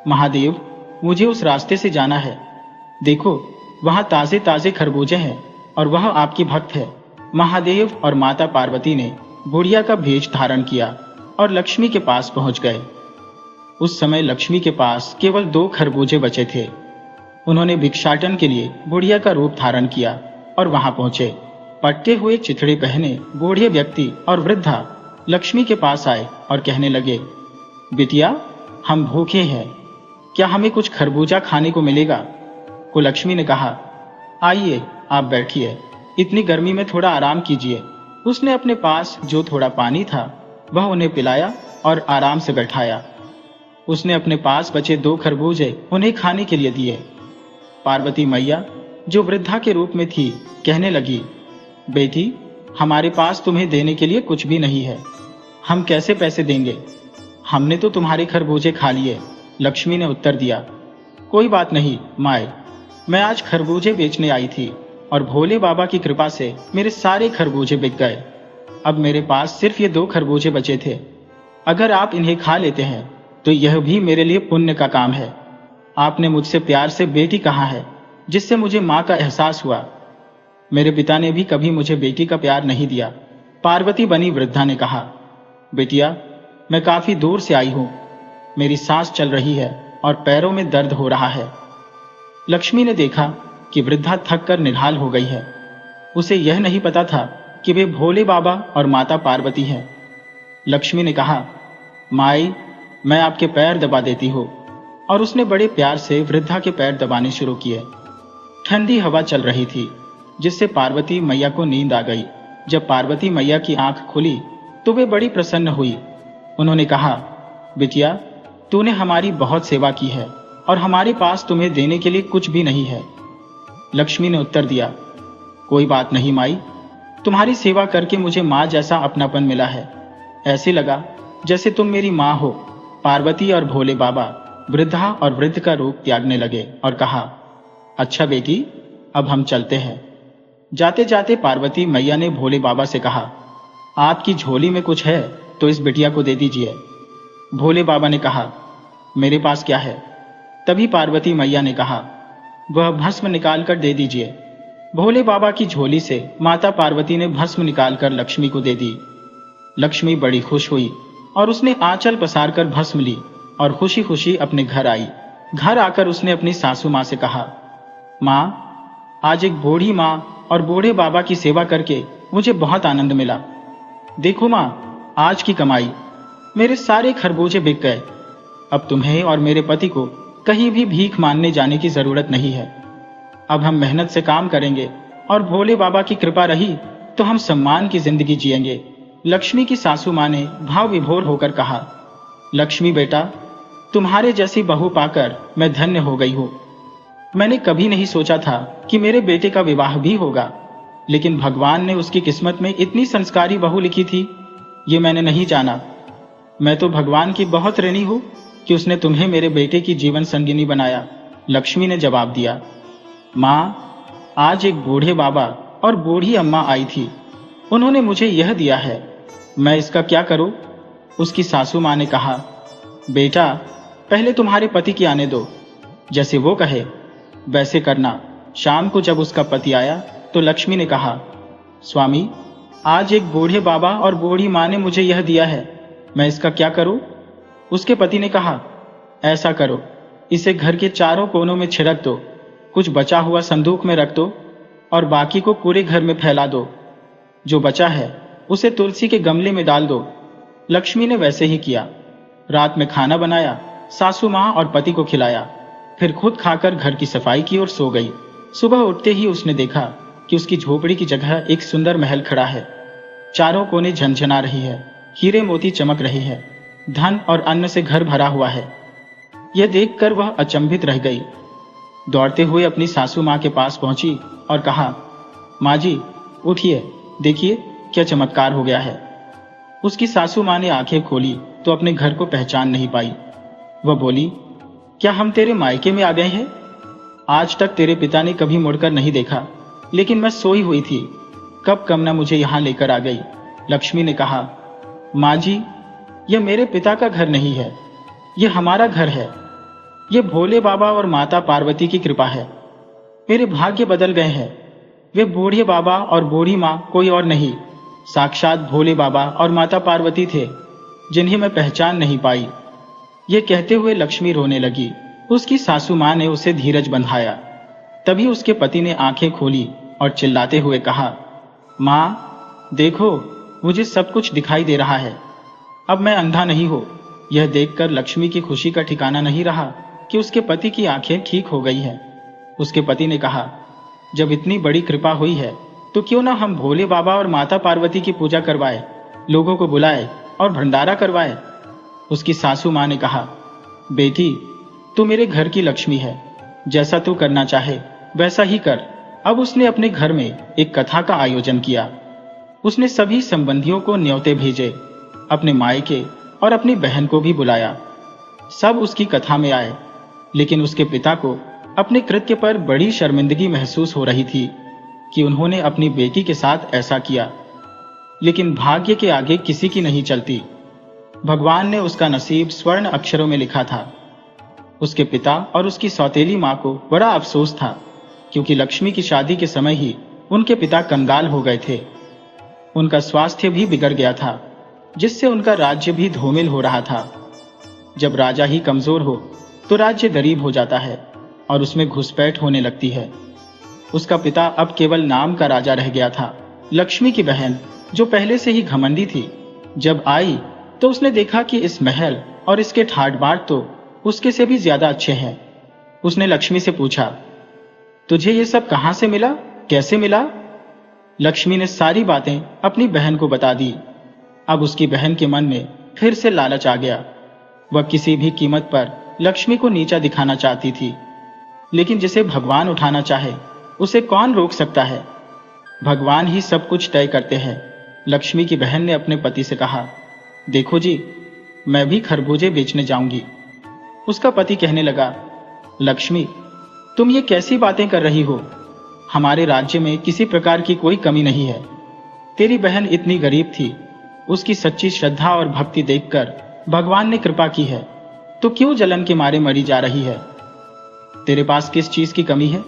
महादेव, मुझे उस रास्ते से जाना है। देखो, वहां ताजे ताजे खरबूजे हैं और वह आपकी भक्त है। महादेव और माता पार्वती ने बुढ़िया का भेष धारण किया और लक्ष्मी के पास पहुंच गए। उस समय लक्ष्मी के पास केवल 2 खरबूजे बचे थे। उन्होंने भिक्षाटन के लिए बुढ़िया का रूप धारण किया और वहां पहुंचे। पट्टे हुए चिथड़े पहने बूढ़े व्यक्ति और वृद्धा लक्ष्मी के पास आए और कहने लगे, बिटिया, हम भूखे हैं, क्या हमें कुछ खरबूजा खाने को मिलेगा? को लक्ष्मी ने कहा, आइए, आप बैठिए, इतनी गर्मी में थोड़ा आराम कीजिए। उसने अपने पास जो थोड़ा पानी था वह उन्हें पिलाया और आराम से बैठाया। उसने अपने पास बचे 2 खरबूजे उन्हें खाने के लिए दिए। पार्वती मैया, जो वृद्धा के रूप में थी, कहने लगी, बेटी, हमारे पास तुम्हें देने के लिए कुछ भी नहीं है, हम कैसे पैसे देंगे? हमने तो तुम्हारे खरबूजे खा लिए। लक्ष्मी ने उत्तर दिया, कोई बात नहीं माए, मैं आज खरबूजे बेचने आई थी और भोले बाबा की कृपा से मेरे सारे खरबूजे बिक गए। अब मेरे पास सिर्फ ये 2 खरबूजे बचे थे। अगर आप इन्हें खा लेते हैं तो यह भी मेरे लिए पुण्य का काम है। आपने मुझसे प्यार से बेटी कहा है, जिससे मुझे माँ का एहसास हुआ। मेरे पिता ने भी कभी मुझे बेटी का प्यार नहीं दिया। पार्वती बनी वृद्धा ने कहा, बेटिया, मैं काफी दूर से आई हूं, मेरी सांस चल रही है और पैरों में दर्द हो रहा है। लक्ष्मी ने देखा कि वृद्धा थक कर निढाल हो गई है। उसे यह नहीं पता था कि वे भोले बाबा और माता पार्वती हैं। लक्ष्मी ने कहा, माई, मैं आपके पैर दबा देती हूँ। और उसने बड़े प्यार से वृद्धा के पैर दबाने शुरू किए। ठंडी हवा चल रही थी, जिससे पार्वती मैया को नींद आ गई। जब पार्वती मैया की आंख खुली तो वे बड़ी प्रसन्न हुई। उन्होंने कहा, बिटिया, तूने हमारी बहुत सेवा की है और हमारे पास तुम्हें देने के लिए कुछ भी नहीं है। लक्ष्मी ने उत्तर दिया, कोई बात नहीं माई, तुम्हारी सेवा करके मुझे माँ जैसा अपनापन मिला है। ऐसे लगा जैसे तुम मेरी माँ हो। पार्वती और भोले बाबा वृद्धा और वृद्ध का रूप त्यागने लगे और कहा, अच्छा बेटी, अब हम चलते हैं। जाते जाते पार्वती मैया ने भोले बाबा से कहा, आपकी झोली में कुछ है तो इस बिटिया को दे दीजिए। भोले बाबा ने कहा, मेरे पास क्या है? तभी पार्वती मैया ने कहा, वह भस्म निकाल कर दे दीजिए। भोले बाबा की झोली से माता पार्वती ने भस्म निकालकर लक्ष्मी को दे दी। लक्ष्मी बड़ी खुश हुई और उसने आंचल पसार कर भस्म ली और खुशी खुशी अपने घर आई। घर आकर उसने अपनी सासू माँ से कहा, माँ, आज एक बूढ़ी माँ और बूढ़े बाबा की सेवा करके मुझे बहुत आनंद मिला। देखो माँ, आज की कमाई, मेरे सारे खरबूजे बिक गए। अब तुम्हें और मेरे पति को कहीं भी भीख मांगने जाने की जरूरत नहीं है। अब हम मेहनत से काम करेंगे और भोले बाबा की कृपा रही तो हम सम्मान की जिंदगी जिएंगे। लक्ष्मी की सासू माँ ने भाव विभोर होकर कहा, लक्ष्मी बेटा, तुम्हारे जैसी बहू पाकर मैं धन्य हो गई हूँ। मैंने कभी नहीं सोचा था कि मेरे बेटे का विवाह भी होगा, लेकिन भगवान ने उसकी किस्मत में इतनी संस्कारी बहू लिखी थी, ये मैंने नहीं जाना। मैं तो भगवान की बहुत ऋणी हूँ कि उसने तुम्हें मेरे बेटे की जीवन संगिनी बनाया। लक्ष्मी ने जवाब दिया, माँ, आज एक बूढ़े बाबा और बूढ़ी अम्मा आई थी, उन्होंने मुझे यह दिया है, मैं इसका क्या करूँ? उसकी सासू माँ ने कहा, बेटा, पहले तुम्हारे पति की आने दो, जैसे वो कहे वैसे करना। शाम को जब उसका पति आया तो लक्ष्मी ने कहा, स्वामी, आज एक बूढ़े बाबा और बूढ़ी माँ ने मुझे यह दिया है, मैं इसका क्या करूँ? उसके पति ने कहा, ऐसा करो, इसे घर के चारों कोनों में छिड़क दो, कुछ बचा हुआ संदूक में रख दो और बाकी को पूरे घर में फैला दो। जो बचा है उसे तुलसी के गमले में डाल दो। लक्ष्मी ने वैसे ही किया। रात में खाना बनाया, सासू माँ और पति को खिलाया, फिर खुद खाकर घर की सफाई की और सो गई। सुबह उठते ही उसने देखा कि उसकी झोपड़ी की जगह एक सुंदर महल खड़ा है। चारों कोने झनझना रही है, हीरे मोती चमक रहे हैं, धन और अन्न से घर भरा हुआ है। यह देखकर वह अचंभित रह गई। दौड़ते हुए अपनी सासू माँ के पास पहुंची और कहा, माँ जी, उठिए, देखिए क्या चमत्कार हो गया है। उसकी सासू माँ ने आंखें खोली तो अपने घर को पहचान नहीं पाई। वह बोली, क्या हम तेरे मायके में आ गए हैं? आज तक तेरे पिता ने कभी मुड़कर नहीं देखा, लेकिन मैं सोई हुई थी, कब कमना मुझे यहाँ लेकर आ गई। लक्ष्मी ने कहा, माँ जी, यह मेरे पिता का घर नहीं है, यह हमारा घर है। यह भोले बाबा और माता पार्वती की कृपा है। मेरे भाग्य बदल गए हैं। वे बूढ़े बाबा और बूढ़ी माँ कोई और नहीं, साक्षात भोले बाबा और माता पार्वती थे, जिन्हें मैं पहचान नहीं पाई। ये कहते हुए लक्ष्मी रोने लगी। उसकी सासू माँ ने उसे धीरज बंधाया। तभी उसके पति ने आंखें खोली और चिल्लाते हुए कहा, माँ, देखो, मुझे सब कुछ दिखाई दे रहा है, अब मैं अंधा नहीं हूँ। यह देखकर लक्ष्मी की खुशी का ठिकाना नहीं रहा कि उसके पति की आंखें ठीक हो गई हैं। उसके पति ने कहा, जब इतनी बड़ी कृपा हुई है तो क्यों ना हम भोले बाबा और माता पार्वती की पूजा करवाए, लोगों को बुलाए और भंडारा करवाए। उसकी सासू माँ ने कहा, बेटी, तू मेरे घर की लक्ष्मी है, जैसा तू करना चाहे वैसा ही कर। अब उसने अपने घर में एक कथा का आयोजन किया। उसने सभी संबंधियों को न्योते भेजे, अपने मायके और अपनी बहन को भी बुलाया। सब उसकी कथा में आए, लेकिन उसके पिता को अपने कृत्य पर बड़ी शर्मिंदगी महसूस हो रही थी कि उन्होंने अपनी बेटी के साथ ऐसा किया। लेकिन भाग्य के आगे किसी की नहीं चलती। भगवान ने उसका नसीब स्वर्ण अक्षरों में लिखा था। उसके पिता और उसकी सौतेली माँ को बड़ा अफसोस था, क्योंकि लक्ष्मी की शादी के समय ही उनके पिता कंगाल हो गए थे। उनका स्वास्थ्य भी बिगड़ गया था, जिससे उनका राज्य भी धूमिल हो रहा था। जब राजा ही कमजोर हो तो राज्य गरीब हो जाता है और उसमें घुसपैठ होने लगती है। उसका पिता अब केवल नाम का राजा रह गया था। लक्ष्मी की बहन, जो पहले से ही घमंडी थी, जब आई तो उसने देखा कि इस महल और इसके ठाट बाट तो उसके से भी ज्यादा अच्छे हैं। उसने लक्ष्मी से पूछा, तुझे ये सब कहां से मिला, कैसे मिला? लक्ष्मी ने सारी बातें अपनी बहन को बता दी। अब उसकी बहन के मन में फिर से लालच आ गया। वह किसी भी कीमत पर लक्ष्मी को नीचा दिखाना चाहती थी, लेकिन जिसे भगवान उठाना चाहे उसे कौन रोक सकता है? भगवान ही सब कुछ तय करते हैं। लक्ष्मी की बहन ने अपने पति से कहा, देखो जी, मैं भी खरबूजे बेचने जाऊंगी। उसका पति कहने लगा, लक्ष्मी, तुम ये कैसी बातें कर रही हो? हमारे राज्य में किसी प्रकार की कोई कमी नहीं है। तेरी बहन इतनी गरीब थी, उसकी सच्ची श्रद्धा और भक्ति देखकर भगवान ने कृपा की है, तो क्यों जलन के मारे मरी जा रही है? तेरे पास किस चीज की कमी है?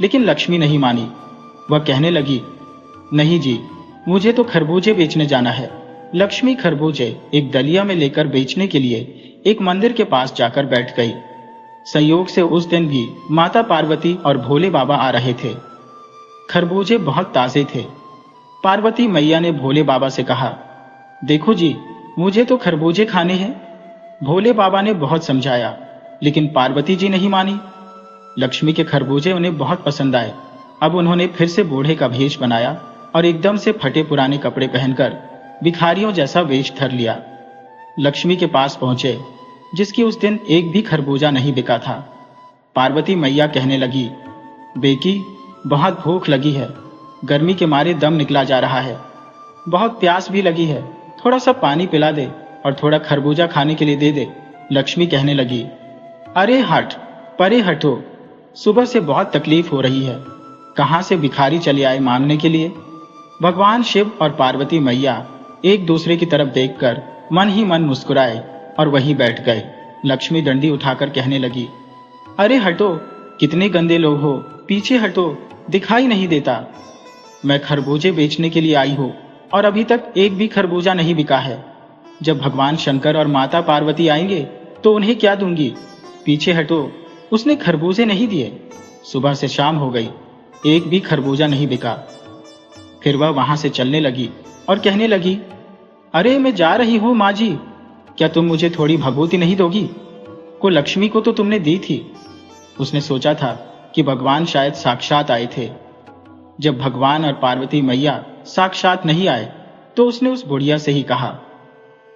लेकिन लक्ष्मी नहीं मानी। वह कहने लगी, नहीं जी, मुझे तो खरबूजे बेचने जाना है। लक्ष्मी खरबूजे एक दलिया में लेकर बेचने के लिए एक मंदिर के पास जाकर बैठ गई। संयोग से उस दिन भी माता पार्वती और भोले बाबा आ रहे थे। खरबूजे बहुत ताजे थे। पार्वती मैया ने भोले बाबा से कहा, देखो जी, मुझे तो खरबूजे खाने हैं। भोले बाबा ने बहुत समझाया, लेकिन पार्वती जी नहीं मानी। लक्ष्मी के खरबूजे उन्हें बहुत पसंद आए। अब उन्होंने फिर से बूढ़े का भेष बनाया और एकदम से फटे पुराने कपड़े पहनकर भिखारियों जैसा वेश धर लिया। लक्ष्मी के पास पहुंचे, जिसकी उस दिन एक भी खरबूजा नहीं बिका था। पार्वती मैया कहने लगी, बेटी, बहुत भूख लगी है, गर्मी के मारे दम निकला जा रहा है, बहुत प्यास भी लगी है, थोड़ा सा पानी पिला दे और थोड़ा खरबूजा खाने के लिए दे दे। लक्ष्मी कहने लगी, अरे हट, परे हटो, सुबह से बहुत तकलीफ हो रही है, कहां से भिखारी चले आए मांगने के लिए। भगवान शिव और पार्वती मैया एक दूसरे की तरफ देखकर मन ही मन मुस्कुराए और वहीं बैठ गए। लक्ष्मी डंडी उठाकर कहने लगी, अरे हटो, कितने गंदे लोग हो, पीछे हटो, दिखाई नहीं देता। मैं खरबूजे बेचने के लिए आई हूं और अभी तक एक भी खरबूजा नहीं बिका है। जब भगवान शंकर और माता पार्वती आएंगे तो उन्हें क्या दूंगी? पीछे हटो। उसने खरबूजे नहीं दिए। सुबह से शाम हो गई, एक भी खरबूजा नहीं बिका। फिर वह वहां से चलने लगी और कहने लगी, अरे मैं जा रही हूं माँ जी, क्या तुम मुझे थोड़ी भभूति नहीं दोगी? को लक्ष्मी को तो तुमने दी थी। उसने सोचा था कि भगवान शायद साक्षात आए थे। जब भगवान और पार्वती मैया साक्षात नहीं आए तो उसने उस बुढ़िया से ही कहा।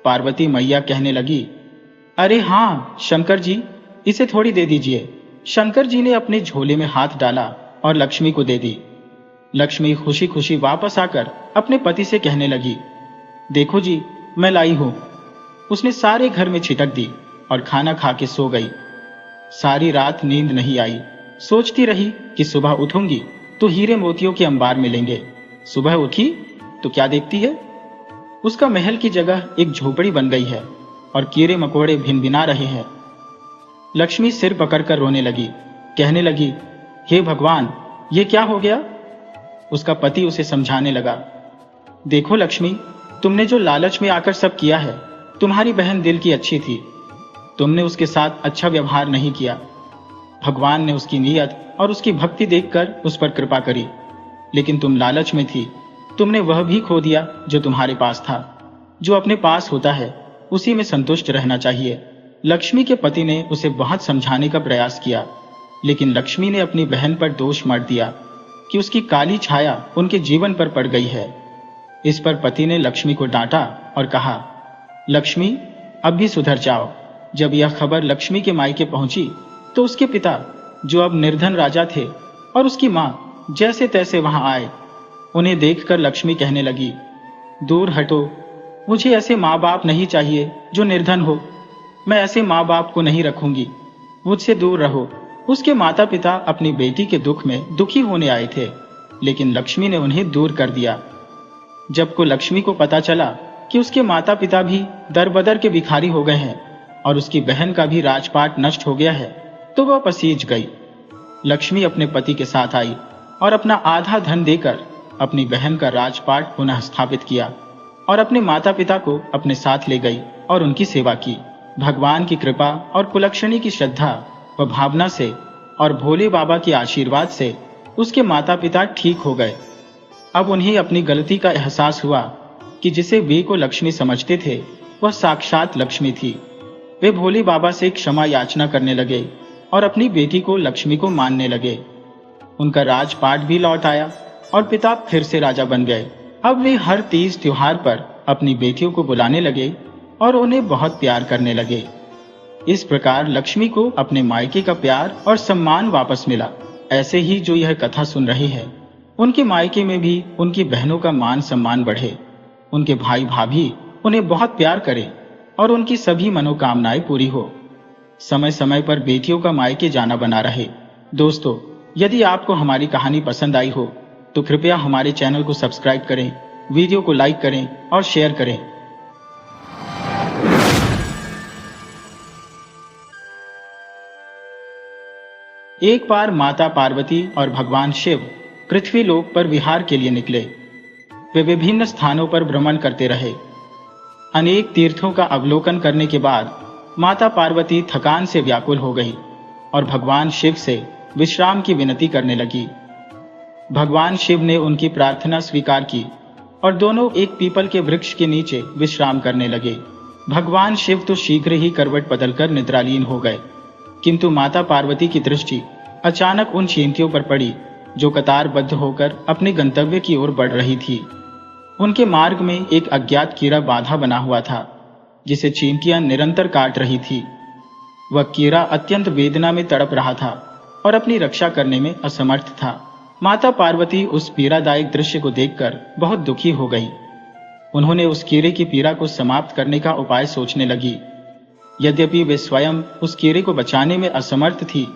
पार्वती मैया कहने लगी, अरे हाँ शंकर जी, इसे थोड़ी दे दीजिए। शंकर जी ने अपने झोले में हाथ डाला और लक्ष्मी को दे दी। लक्ष्मी खुशी खुशी वापस आकर अपने पति से कहने लगी, देखो जी, मैं लाई हूं। उसने सारे घर में छिटक दी और खाना खा के सो गई। सारी रात नींद नहीं आई। सोचती रही कि सुबह उठूंगी तो हीरे मोतियों के अंबार मिलेंगे। सुबह उठी तो क्या देखती है, उसका महल की जगह एक झोपड़ी बन गई है और कीड़े मकोड़े भिनभिना रहे हैं। लक्ष्मी सिर पकड़कर रोने लगी, कहने लगी, हे भगवान, ये क्या हो गया? उसका पति उसे समझाने लगा, देखो लक्ष्मी, तुमने जो लालच में आकर सब किया है, तुम्हारी बहन दिल की अच्छी थी, तुमने उसके साथ अच्छा व्यवहार नहीं किया। भगवान ने उसकी नीयत और उसकी भक्ति देखकर उस पर कृपा करी, लेकिन तुम लालच में थी, तुमने वह भी खो दिया जो तुम्हारे पास था। जो अपने पास होता है उसी में संतुष्ट रहना चाहिए। लक्ष्मी के पति ने उसे बहुत समझाने का प्रयास किया, लेकिन लक्ष्मी ने अपनी बहन पर दोष मढ़ दिया कि उसकी काली छाया उनके जीवन पर पड़ गई है। इस पर पति ने लक्ष्मी को डांटा और कहा, लक्ष्मी, अब भी सुधर जाओ। जब यह खबर लक्ष्मी के मायके पहुंची तो उसके पिता, जो अब निर्धन राजा थे, और उसकी माँ जैसे तैसे वहां आए। उन्हें देखकर लक्ष्मी कहने लगी, दूर हटो, मुझे ऐसे माँ बाप नहीं चाहिए जो निर्धन हो। मैं ऐसे माँ बाप को नहीं रखूंगी, मुझसे दूर रहो। उसके माता पिता अपनी बेटी के दुख में दुखी होने आए थे, लेकिन लक्ष्मी ने उन्हें दूर कर दिया। जब को लक्ष्मी को पता चला कि उसके माता पिता भी दर बदर के भिखारी हो गए हैं और उसकी बहन का भी राजपाट नष्ट हो गया है, तो वह पसीज गई। लक्ष्मी अपने पति के साथ आई और अपना आधा धन देकर अपनी बहन का राजपाट पुनः स्थापित किया और अपने माता पिता को अपने साथ ले गई और उनकी सेवा की। भगवान की कृपा और कुलक्षणी की श्रद्धा व भावना से और भोले बाबा के आशीर्वाद से उसके माता पिता ठीक हो गए। अब उन्हें अपनी गलती का एहसास हुआ कि जिसे वे को लक्ष्मी समझते थे वह साक्षात लक्ष्मी थी। वे भोले बाबा से क्षमा याचना करने लगे और अपनी बेटी को लक्ष्मी को मानने लगे। उनका राजपाट भी लौट आया और पिता फिर से राजा बन गए। अब वे हर तीज त्योहार पर अपनी बेटियों को बुलाने लगे और उन्हें बहुत प्यार करने लगे। इस प्रकार लक्ष्मी को अपने मायके का प्यार और सम्मान वापस मिला। ऐसे ही जो यह कथा सुन रहे हैं, उनके मायके में भी उनकी बहनों का मान सम्मान बढ़े, उनके भाई भाभी उन्हें बहुत प्यार करें और उनकी सभी मनोकामनाएं पूरी हो। समय समय पर बेटियों का मायके जाना बना रहे, दोस्तों, यदि आपको हमारी कहानी पसंद आई हो तो कृपया हमारे चैनल को सब्सक्राइब करें, वीडियो को लाइक करें और शेयर करें। एक बार माता पार्वती और भगवान शिव पृथ्वी लोक पर विहार के लिए निकले। वे विभिन्न स्थानों पर भ्रमण करते रहे। अनेक तीर्थों का अवलोकन करने के बाद माता पार्वती थकान से व्याकुल हो गई और भगवान शिव से विश्राम की विनती करने लगी। भगवान शिव ने उनकी प्रार्थना स्वीकार की और दोनों एक पीपल के वृक्ष के नीचे विश्राम करने लगे। भगवान शिव तो शीघ्र ही करवट बदलकर निद्रालीन हो गए, किंतु माता पार्वती की दृष्टि अचानक उन चींटियों पर पड़ी जो कतारबद्ध होकर अपने गंतव्य की ओर बढ़ रही थी। उनके मार्ग में एक अज्ञात कीड़ा बाधा बना हुआ था, जिसे चींटियां निरंतर काट रही थी। वह कीड़ा अत्यंत वेदना में तड़प रहा था और अपनी रक्षा करने में असमर्थ था। माता पार्वती उस पीड़ादायक दृश्य को देखकर बहुत दुखी हो गई। उन्होंने उस कीड़े की पीड़ा को समाप्त करने का उपाय सोचने लगी। यद्यपि वे स्वयं उस कीड़े को बचाने में असमर्थ थी,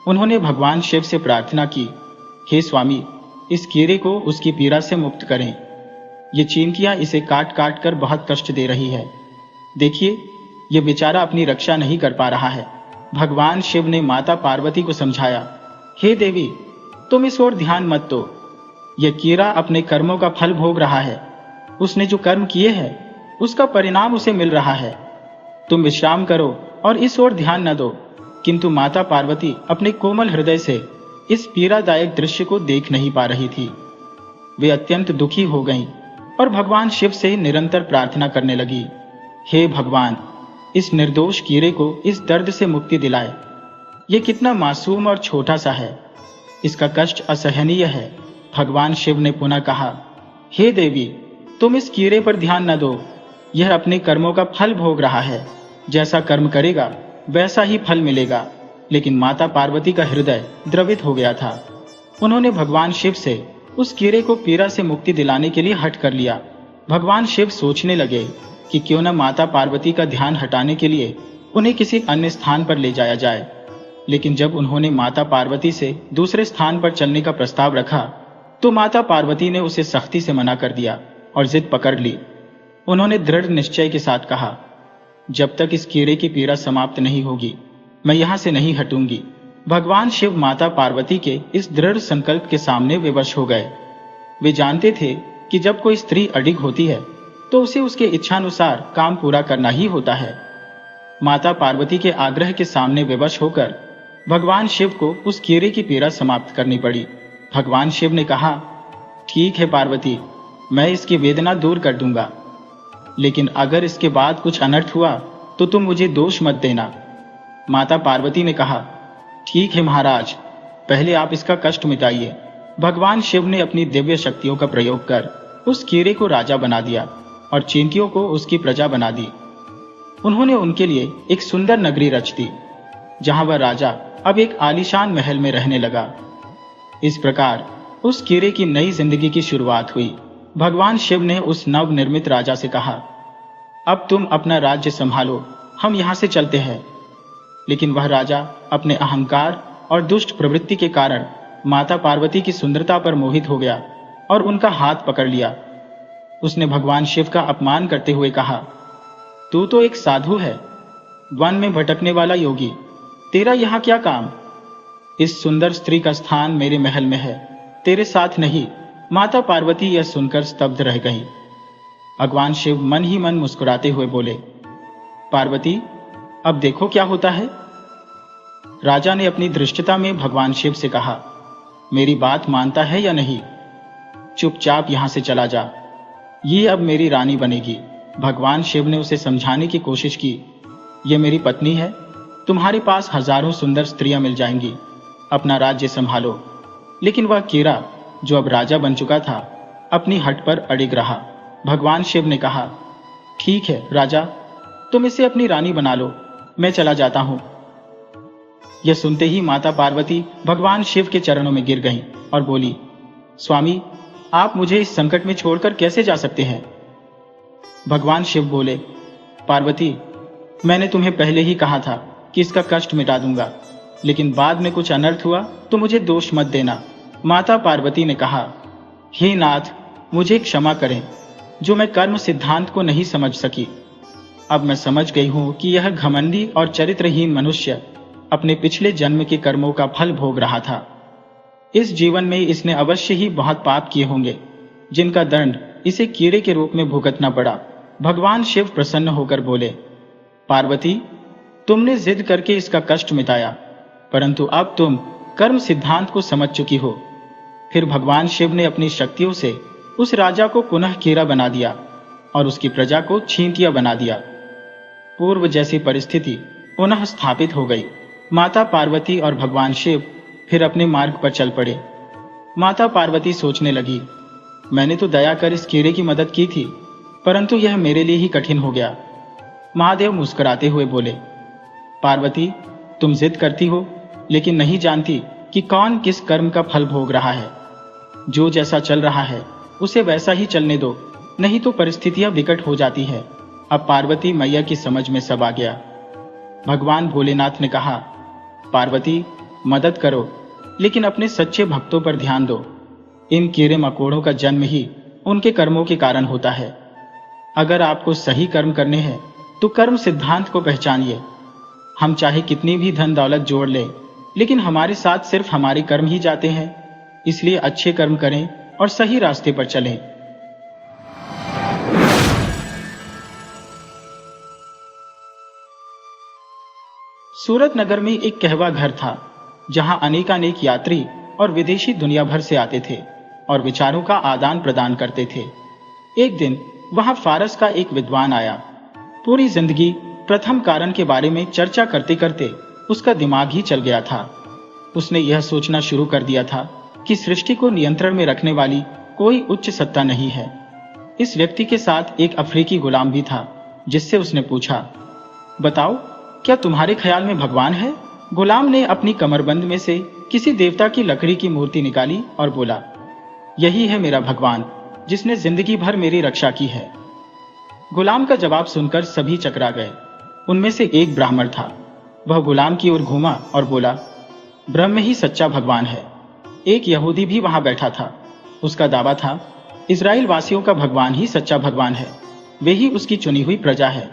उन्होंने भगवान शिव से प्रार्थना की, हे स्वामी, इस कीड़े को उसकी पीड़ा से मुक्त करें। ये चींटियां इसे काट काट कर बहुत कष्ट दे रही है। देखिए, ये बेचारा अपनी रक्षा नहीं कर पा रहा है। भगवान शिव ने माता पार्वती को समझाया, हे देवी, तुम इस ओर ध्यान मत दो। यह कीड़ा अपने कर्मों का फल भोग रहा है। उसने जो कर्म किए हैं उसका परिणाम उसे मिल रहा है। तुम विश्राम करो और इस ओर ध्यान न दो। किंतु माता पार्वती अपने कोमल हृदय से इस पीड़ादायक दृश्य को देख नहीं पा रही थी। वे अत्यंत दुखी हो गईं और भगवान शिव से निरंतर प्रार्थना करने लगी, हे भगवान, इस निर्दोष कीड़े को इस दर्द से मुक्ति दिलाए। ये कितना मासूम और छोटा सा है, इसका कष्ट असहनीय है। भगवान शिव ने पुनः कहा, हे देवी, तुम इस कीड़े पर ध्यान न दो। यह अपने कर्मों का फल भोग रहा है। जैसा कर्म करेगा वैसा ही फल मिलेगा। लेकिन माता पार्वती का हृदय द्रवित हो गया था। उन्होंने भगवान शिव से उस कीड़े को पीड़ा से मुक्ति दिलाने के लिए हठ कर लिया। भगवान शिव सोचने लगे कि क्यों न माता पार्वती का ध्यान हटाने के लिए उन्हें किसी अन्य स्थान पर ले जाया जाए। लेकिन जब उन्होंने माता पार्वती से दूसरे स्थान पर चलने का प्रस्ताव रखा तो माता पार्वती ने उसे सख्ती से मना कर दिया और जिद पकड़ ली। उन्होंने दृढ़ निश्चय के साथ कहा, जब तक इस कीड़े की पीड़ा समाप्त नहीं होगी मैं यहां से नहीं हटूंगी। भगवान शिव माता पार्वती के इस दृढ़ संकल्प के सामने विवश हो गए। वे जानते थे कि जब कोई स्त्री अडिग होती है तो उसे उसके इच्छानुसार काम पूरा करना ही होता है। माता पार्वती के आग्रह के सामने विवश होकर भगवान शिव को उस कीड़े की पीड़ा समाप्त करनी पड़ी। भगवान शिव ने कहा, ठीक है पार्वती, मैं इसकी वेदना दूर कर दूंगा, लेकिन अगर इसके बाद कुछ अनर्थ हुआ तो तुम मुझे दोष मत देना। माता पार्वती ने कहा, ठीक है महाराज, पहले आप इसका कष्ट मिटाइए। भगवान शिव ने अपनी दिव्य शक्तियों का प्रयोग कर उस कीड़े को राजा बना दिया और चींटियों को उसकी प्रजा बना दी। उन्होंने उनके लिए एक सुंदर नगरी रच दी, जहां वह राजा अब एक आलीशान महल में रहने लगा। इस प्रकार उस कीड़े की नई जिंदगी की शुरुआत हुई। भगवान शिव ने उस नवनिर्मित राजा से कहा, अब तुम अपना राज्य संभालो, हम यहां से चलते हैं। लेकिन वह राजा अपने अहंकार और दुष्ट प्रवृत्ति के कारण माता पार्वती की सुंदरता पर मोहित हो गया और उनका हाथ पकड़ लिया। उसने भगवान शिव का अपमान करते हुए कहा, तू तो एक साधु है, वन में भटकने वाला योगी, तेरा यहाँ क्या काम? इस सुंदर स्त्री का स्थान मेरे महल में है, तेरे साथ नहीं। माता पार्वती यह सुनकर स्तब्ध रह गई। भगवान शिव मन ही मन मुस्कुराते हुए बोले, पार्वती, अब देखो क्या होता है। राजा ने अपनी धृष्टता में भगवान शिव से कहा, मेरी बात मानता है या नहीं? चुपचाप यहां से चला जा, ये अब मेरी रानी बनेगी। भगवान शिव ने उसे समझाने की कोशिश की, ये मेरी पत्नी है, तुम्हारे पास हजारों सुंदर स्त्रियां मिल जाएंगी, अपना राज्य संभालो। लेकिन वह कीड़ा जो अब राजा बन चुका था अपनी हट पर अड़िग रहा। भगवान शिव ने कहा, ठीक है राजा, तुम इसे अपनी रानी बना लो, मैं चला जाता हूं। यह सुनते ही माता पार्वती भगवान शिव के चरणों में गिर गईं और बोली, स्वामी, आप मुझे इस संकट में छोड़कर कैसे जा सकते हैं? भगवान शिव बोले, पार्वती, मैंने तुम्हें पहले ही कहा था कि इसका कष्ट मिटा दूंगा, लेकिन बाद में कुछ अनर्थ हुआ तो मुझे दोष मत देना। माता पार्वती ने कहा, हे नाथ, मुझे क्षमा करें जो मैं कर्म सिद्धांत को नहीं समझ सकी। अब मैं समझ गई हूं कि यह घमंडी और चरित्रहीन मनुष्य अपने पिछले जन्म के कर्मों का फल भोग रहा था। इस जीवन में इसने अवश्य ही बहुत पाप किए होंगे, जिनका दंड इसे कीड़े के रूप में भुगतना पड़ा। भगवान शिव प्रसन्न होकर बोले, पार्वती, तुमने जिद करके इसका कष्ट मिटाया, परंतु अब तुम कर्म सिद्धांत को समझ चुकी हो। फिर भगवान शिव ने अपनी शक्तियों से उस राजा को पुनः कीड़ा बना दिया और उसकी प्रजा को छींटिया बना दिया। पूर्व जैसी परिस्थिति पुनः स्थापित हो गई। माता पार्वती और भगवान शिव फिर अपने मार्ग पर चल पड़े। माता पार्वती सोचने लगी, मैंने तो दया कर इस कीड़े की मदद की थी, परंतु यह मेरे लिए ही कठिन हो गया। महादेव मुस्कुराते हुए बोले, पार्वती, तुम जिद करती हो लेकिन नहीं जानती कि कौन किस कर्म का फल भोग रहा है। जो जैसा चल रहा है उसे वैसा ही चलने दो, नहीं तो परिस्थितियां विकट हो जाती है। अब पार्वती मैया की समझ में सब आ गया। भगवान भोलेनाथ ने कहा, पार्वती, मदद करो, लेकिन अपने सच्चे भक्तों पर ध्यान दो। इन कीड़े मकोड़ों का जन्म ही उनके कर्मों के कारण होता है। अगर आपको सही कर्म करने हैं तो कर्म सिद्धांत को पहचानिए। हम चाहे कितनी भी धन दौलत जोड़ लें, लेकिन हमारे साथ सिर्फ हमारे कर्म ही जाते हैं। इसलिए अच्छे कर्म करें और सही रास्ते पर चलें। सूरत नगर में एक कहवा घर था, जहां अनेकानेक यात्री और विदेशी दुनिया भर से आते थे और विचारों का आदान प्रदान करते थे। एक दिन वहां फारस का एक विद्वान आया। पूरी जिंदगी प्रथम कारण के बारे में चर्चा करते करते उसका दिमाग ही चल गया था। उसने यह सोचना शुरू कर दिया था कि सृष्टि को नियंत्रण में रखने वाली कोई उच्च सत्ता नहीं है। इस व्यक्ति के साथ एक अफ्रीकी गुलाम भी था, जिससे उसने पूछा, बताओ, क्या तुम्हारे ख्याल में भगवान है? गुलाम ने अपनी कमरबंद में से किसी देवता की लकड़ी की मूर्ति निकाली और बोला, यही है मेरा भगवान, जिसने जिंदगी भर मेरी रक्षा की है। गुलाम का जवाब सुनकर सभी चकरा गए। उनमें से एक ब्राह्मण था। वह गुलाम की ओर घूमा और बोला, ब्रह्म ही सच्चा भगवान है। एक यहूदी भी वहां बैठा था। उसका दावा था, इजराइल वासियों का भगवान ही सच्चा भगवान है, वे ही उसकी चुनी हुई प्रजा है।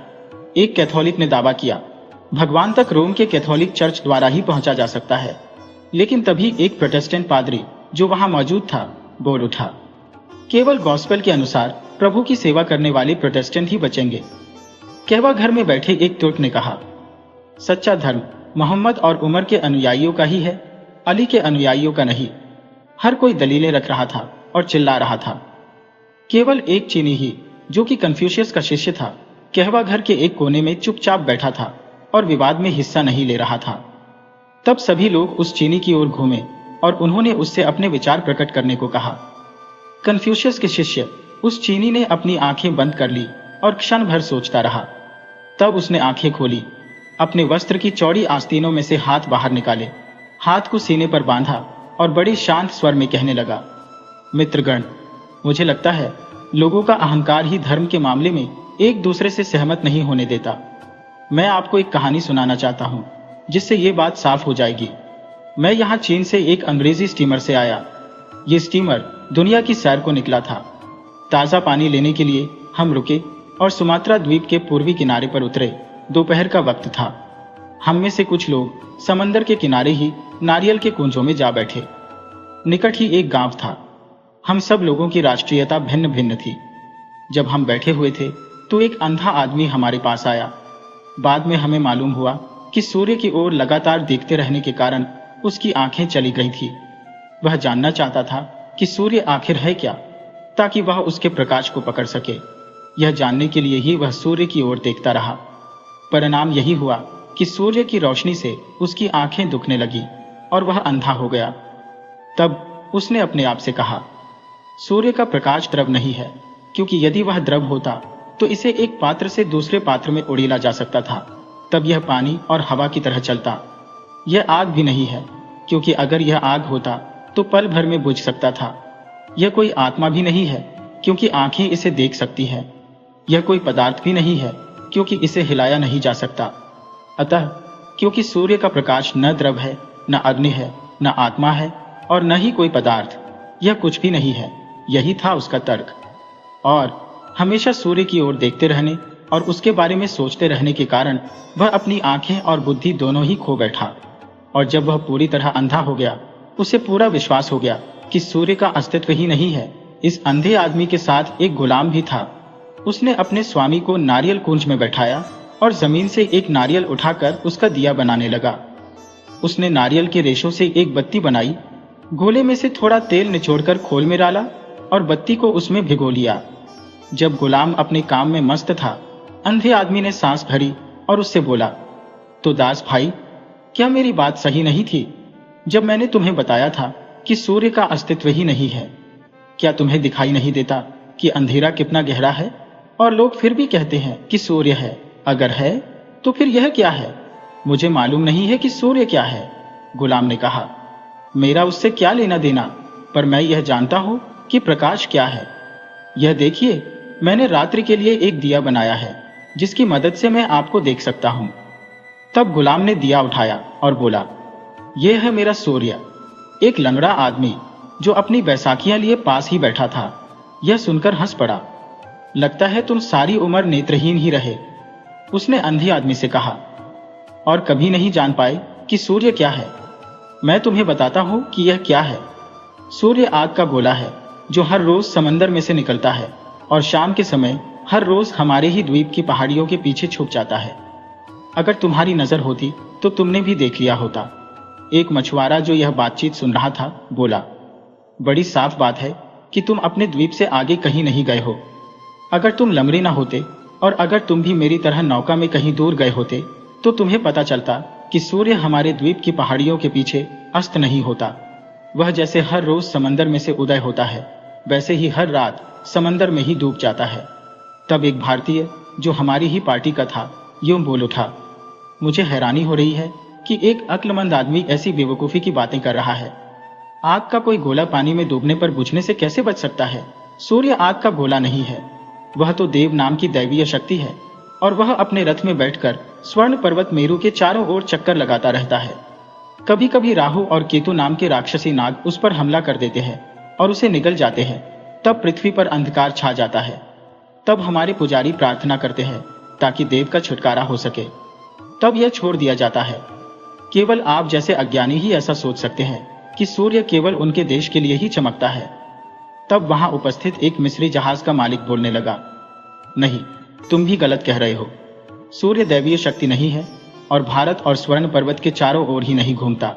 एक कैथोलिक ने दावा किया, भगवान तक रोम के कैथोलिक चर्च द्वारा ही पहुंचा जा सकता है। लेकिन तभी एक प्रोटेस्टेंट पादरी जो वहां मौजूद था बोल उठा, केवल गॉस्पेल के अनुसार प्रभु की सेवा करने वाले प्रोटेस्टेंट ही बचेंगे। कहवा घर में बैठे एक तुर्क ने कहा, सच्चा धर्म मोहम्मद और उमर के अनुयायियों का ही है, अली के अनुयायियों का नहीं। हर कोई दलीलें रख रहा था और चिल्ला रहा था। केवल एक चीनी ही, जो कि कन्फ्यूशियस का शिष्य था, कहवा घर के एक कोने में चुपचाप बैठा था और विवाद में हिस्सा नहीं ले रहा था। तब सभी लोग उस चीनी की ओर घूमे और उन्होंने उससे अपने विचार प्रकट करने को कहा। कन्फ्यूशियस के शिष्य उस चीनी ने अपनी आंखें बंद कर ली और क्षण भर सोचता रहा। तब उसने आंखें खोली, अपने वस्त्र की चौड़ी आस्तीनों में से हाथ बाहर निकाले, हाथ को सीने पर बांधा और बड़ी शांत स्वर में कहने लगा, मित्रगण, मुझे लगता है लोगों का अहंकार ही धर्म के मामले में एक दूसरे से सहमत नहीं होने देता। मैं आपको एक कहानी सुनाना चाहता हूं, जिससे ये बात साफ हो जाएगी। मैं यहाँ चीन से एक अंग्रेजी स्टीमर से आया। ये स्टीमर दुनिया की सैर को निकला था। ताज़ा पानी लेने के लिए हम रुके और सुमात्रा द्वीप के पूर्वी किनारे पर उतरे। दोपहर का वक्त था। हम में से कुछ लोग समंदर के किनारे ही नारियल के कुंजों में जा बैठे। निकट ही एक गांव था। हम सब लोगों की राष्ट्रीयता भिन्न भिन्न थी। जब हम बैठे हुए थे तो एक अंधा आदमी हमारे पास आया। बाद में हमें मालूम हुआ कि सूर्य की ओर लगातार देखते रहने के कारण उसकी आंखें चली गई थी। वह जानना चाहता था कि सूर्य आखिर है क्या, ताकि वह उसके प्रकाश को पकड़ सके। यह जानने के लिए ही वह सूर्य की ओर देखता रहा। परिणाम यही हुआ कि सूर्य की रोशनी से उसकी आंखें दुखने लगी और वह अंधा हो गया। तब उसने अपने आप से कहा, सूर्य का प्रकाश द्रव नहीं है, क्योंकि यदि वह द्रव होता तो इसे एक पात्र से दूसरे पात्र में उड़ेला जा सकता था। तब यह पानी और हवा की तरह चलता। यह आग भी नहीं है, क्योंकि अगर यह आग होता तो पल भर में बुझ सकता था। यह कोई आत्मा भी नहीं है, क्योंकि आंखें इसे देख सकती है। यह कोई पदार्थ भी नहीं है, क्योंकि इसे हिलाया नहीं जा सकता। अतः क्योंकि सूर्य का प्रकाश न द्रव है, न अग्नि है, न आत्मा है और न ही कोई पदार्थ, यह कुछ भी नहीं है। यही था उसका तर्क। और हमेशा सूर्य की ओर देखते रहने और उसके बारे में सोचते रहने के कारण वह अपनी आंखें और बुद्धि दोनों ही खो बैठा। और जब वह पूरी तरह अंधा हो गया, उसे पूरा विश्वास हो गया कि सूर्य का अस्तित्व ही नहीं है। इस अंधे आदमी के साथ एक गुलाम भी था। उसने अपने स्वामी को नारियल कुंज में बैठाया और जमीन से एक नारियल उठाकर उसका दिया बनाने लगा। उसने नारियल के रेशों से एक बत्ती बनाई, गोले में से थोड़ा तेल निचोड़कर खोल में डाला और बत्ती को उसमें भिगो लिया। जब गुलाम अपने काम में मस्त था, अंधे आदमी ने सांस भरी और उससे बोला, तो दास भाई, क्या मेरी बात सही नहीं थी जब मैंने तुम्हें बताया था कि सूर्य का अस्तित्व ही नहीं है? क्या तुम्हें दिखाई नहीं देता कि अंधेरा कितना गहरा है? और लोग फिर भी कहते हैं कि सूर्य है। अगर है तो फिर यह क्या है? मुझे मालूम नहीं है कि सूर्य क्या है। गुलाम ने कहा, मेरा उससे क्या लेना देना, पर मैं यह जानता हूं कि प्रकाश क्या है। यह देखिए, मैंने रात्रि के लिए एक दिया बनाया है जिसकी मदद से मैं आपको देख सकता हूं। तब गुलाम ने दिया उठाया और बोला, यह है मेरा सूर्य। एक लंगड़ा आदमी जो अपनी बैसाखियां लिए पास ही बैठा था, यह सुनकर हंस पड़ा। लगता है तुम सारी उम्र नेत्रहीन ही रहे, उसने अंधे आदमी से कहा, और कभी नहीं जान पाए कि सूर्य क्या है। मैं तुम्हें बताता हूं कि यह क्या है। सूर्य आग का गोला है जो हर रोज समंदर में से निकलता है और शाम के समय हर रोज हमारे ही द्वीप की पहाड़ियों के पीछे छुप जाता है। अगर तुम्हारी नजर होती तो तुमने भी देख लिया होता। एक मछुआरा जो यह बातचीत सुन रहा था बोला, बड़ी साफ बात है कि तुम अपने द्वीप से आगे कहीं नहीं गए हो। अगर तुम लंगड़े ना होते और अगर तुम भी मेरी तरह नौका में कहीं दूर गए होते तो तुम्हें पता चलता कि सूर्य हमारे द्वीप की पहाड़ियों के पीछे अस्त नहीं होता। वह जैसे हर रोज समंदर में से उदय होता है, वैसे ही हर रात समंदर में ही डूब जाता है। तब एक भारतीय जो हमारी ही पार्टी का था यूं बोल उठा, मुझे हैरानी हो रही है कि एक अक्लमंद आदमी ऐसी बेवकूफ़ी की बातें कर रहा है। आग का कोई गोला पानी में डूबने पर बुझने से कैसे बच सकता है? सूर्य आग का गोला नहीं है, वह तो देव नाम की दैवीय शक्ति है और वह अपने रथ में बैठकर स्वर्ण पर्वत मेरु के चारों ओर चक्कर लगाता रहता है। कभी कभी राहु और केतु नाम के राक्षसी नाग उस पर हमला कर देते हैं और उसे निगल जाते हैं। तब पृथ्वी पर अंधकार छा जाता है। तब हमारे पुजारी प्रार्थना करते हैं ताकि देव का छुटकारा हो सके। तब यह छोड़ दिया जाता है। केवल आप जैसे अज्ञानी ही ऐसा सोच सकते हैं कि सूर्य केवल उनके देश के लिए ही चमकता है। तब वहां उपस्थित एक मिस्री जहाज का मालिक बोलने लगा, नहीं, तुम भी गलत कह रहे हो। सूर्य दैवीय शक्ति नहीं है और भारत और स्वर्ण पर्वत के चारों ओर ही नहीं घूमता।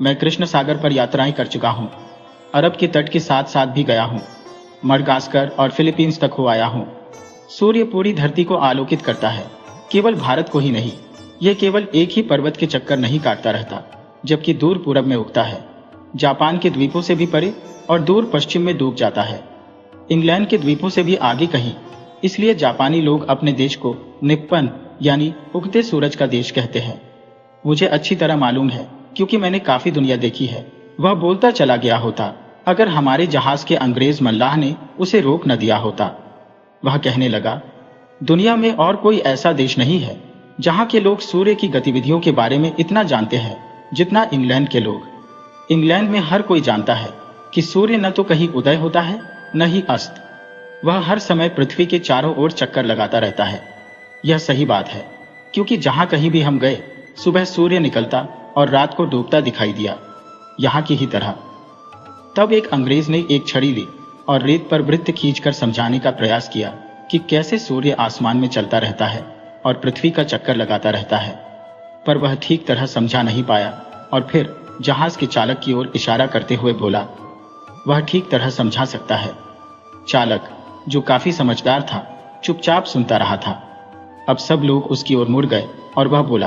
मैं कृष्ण सागर पर यात्राएं कर चुका हूं, अरब के तट के साथ साथ भी गया हूं, मडगास्कर और फिलीपींस तक हो आया हूं। सूर्य पूरी धरती को आलोकित करता है, केवल भारत को ही नहीं। यह केवल एक ही पर्वत के चक्कर नहीं काटता रहता, जबकि दूर पूरब में उगता है, जापान के द्वीपों से भी परे और दूर पश्चिम में डूब जाता है, इंग्लैंड के द्वीपों से भी आगे कहीं। इसलिए जापानी लोग अपने देश को निप्पन यानी उगते सूरज का देश कहते हैं। मुझे अच्छी तरह मालूम है क्योंकि मैंने काफी दुनिया देखी है। वह बोलता चला गया होता अगर हमारे जहाज के अंग्रेज मल्लाह ने उसे रोक न दिया होता। वह कहने लगा, दुनिया में और कोई ऐसा देश नहीं है जहां के लोग सूर्य की गतिविधियों के बारे में इतना जानते हैं जितना इंग्लैंड के लोग। इंग्लैंड में हर कोई जानता है कि सूर्य न तो कहीं उदय होता है न ही अस्त। वह हर समय पृथ्वी के चारों ओर चक्कर लगाता रहता है। यह सही बात है क्योंकि जहां कहीं भी हम गए, सुबह सूर्य निकलता और रात को डूबता दिखाई दिया, यहाँ की ही तरह। तब एक अंग्रेज ने एक छड़ी ली और रेत पर वृत्त खींचकर समझाने का प्रयास किया कि कैसे सूर्य आसमान में चलता रहता है और पृथ्वी का चक्कर लगाता रहता है, पर वह ठीक तरह समझा नहीं पाया और फिर जहाज के चालक की ओर इशारा करते हुए बोला, वह ठीक तरह समझा सकता है। चालक, जो काफी समझदार था, चुपचाप सुनता रहा था। अब सब लोग उसकी ओर मुड़ गए और वह बोला,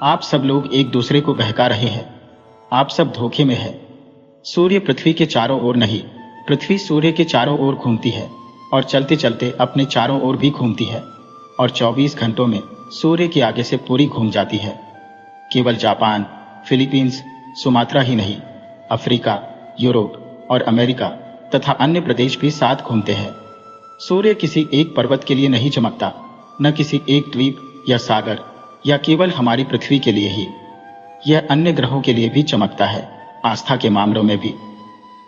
आप सब लोग एक दूसरे को बहका रहे हैं, आप सब धोखे में हैं। सूर्य पृथ्वी के चारों ओर नहीं, पृथ्वी सूर्य के चारों ओर घूमती है और चलते चलते अपने चारों ओर भी घूमती है और 24 घंटों में सूर्य के आगे से पूरी घूम जाती है। केवल जापान, फिलीपींस, सुमात्रा ही नहीं, अफ्रीका, यूरोप और अमेरिका तथा अन्य प्रदेश भी साथ घूमते हैं। सूर्य किसी एक पर्वत के लिए नहीं चमकता, न किसी एक द्वीप या सागर या केवल हमारी पृथ्वी के लिए ही? यह अन्य ग्रहों के लिए भी चमकता है, आस्था के मामलों में भी।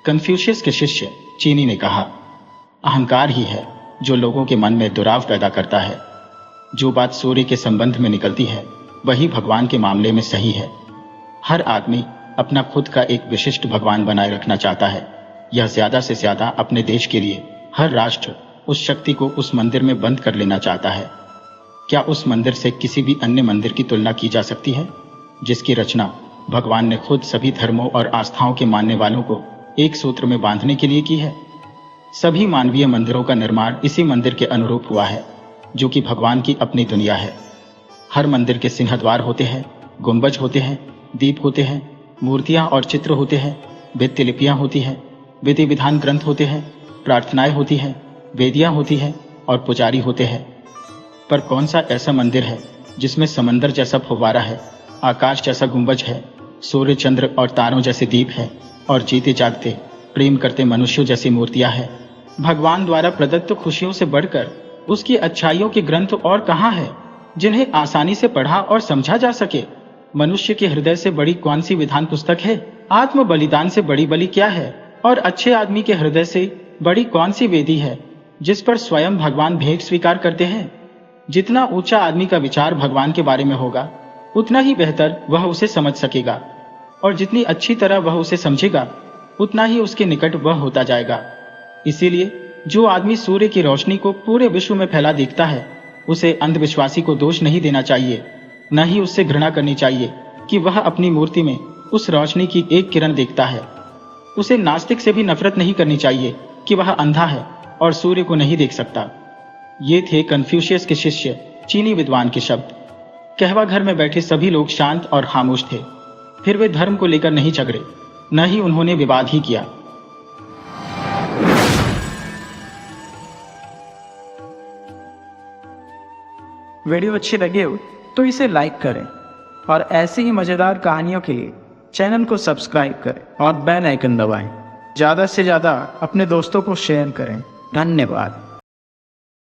कन्फ्यूशियस के शिष्य चीनी ने कहा, अहंकार ही है जो लोगों के मन में दुराव पैदा करता है। जो बात सूर्य के संबंध में निकलती है वही भगवान के मामले में सही है। हर आदमी अपना खुद का एक विशिष्ट भगवान बनाए रखना चाहता है। यह ज्यादा से ज्यादा अपने देश के लिए हर राष्ट्र उस शक्ति को उस मंदिर में बंद कर लेना चाहता है। क्या उस मंदिर से किसी भी अन्य मंदिर की तुलना की जा सकती है, जिसकी रचना भगवान ने खुद सभी धर्मों और आस्थाओं के मानने वालों को एक सूत्र में बांधने के लिए की है? सभी मानवीय मंदिरों का निर्माण इसी मंदिर के अनुरूप हुआ है, जो कि भगवान की अपनी दुनिया है। हर मंदिर के सिंहद्वार होते हैं, गुंबज होते हैं, दीप होते हैं, मूर्तियां और चित्र होते हैं, भित्ति लिपियां होती हैं, विधि विधान ग्रंथ होते हैं, प्रार्थनाएं होती हैं, वेदियां होती हैं और पुजारी होते हैं। पर कौन सा ऐसा मंदिर है जिसमें समंदर जैसा फव्वारा है, आकाश जैसा गुंबज है, सूर्य चंद्र और तारों जैसे दीप है और जीते जागते प्रेम करते मनुष्यों जैसी मूर्तियां हैं? भगवान द्वारा प्रदत्त खुशियों से बढ़कर उसकी अच्छाइयों के ग्रंथ और कहाँ है, जिन्हें आसानी से पढ़ा और समझा जा सके? मनुष्य के हृदय से बड़ी कौन सी विधान पुस्तक है? आत्म बलिदान से बड़ी बलि क्या है? और अच्छे आदमी के हृदय से बड़ी कौन सी वेदी है जिस पर स्वयं भगवान भेंट स्वीकार करते हैं? जितना ऊंचा आदमी का विचार भगवान के बारे में होगा, उतना ही बेहतर वह उसे समझ सकेगा, और जितनी अच्छी तरह वह उसे समझेगा, उतना ही उसके निकट वह होता जाएगा। इसीलिए जो आदमी सूर्य की रोशनी को पूरे विश्व में फैला देखता है, उसे अंधविश्वासी को दोष नहीं देना चाहिए, न ही उससे घृणा करनी चाहिए कि वह अपनी मूर्ति में उस रोशनी की एक किरण देखता है। उसे नास्तिक से भी नफरत नहीं करनी चाहिए कि वह अंधा है और सूर्य को नहीं देख सकता। ये थे कन्फ्यूशियस के शिष्य चीनी विद्वान के शब्द। कहवा घर में बैठे सभी लोग शांत और खामोश थे। फिर वे धर्म को लेकर नहीं झगड़े, न ही उन्होंने विवाद ही किया। वीडियो अच्छी लगे हो तो इसे लाइक करें और ऐसी ही मजेदार कहानियों के लिए चैनल को सब्सक्राइब करें और बेल आइकन दबाएं। ज़्यादा से ज़्यादा अपने दोस्तों को शेयर करें। धन्यवाद।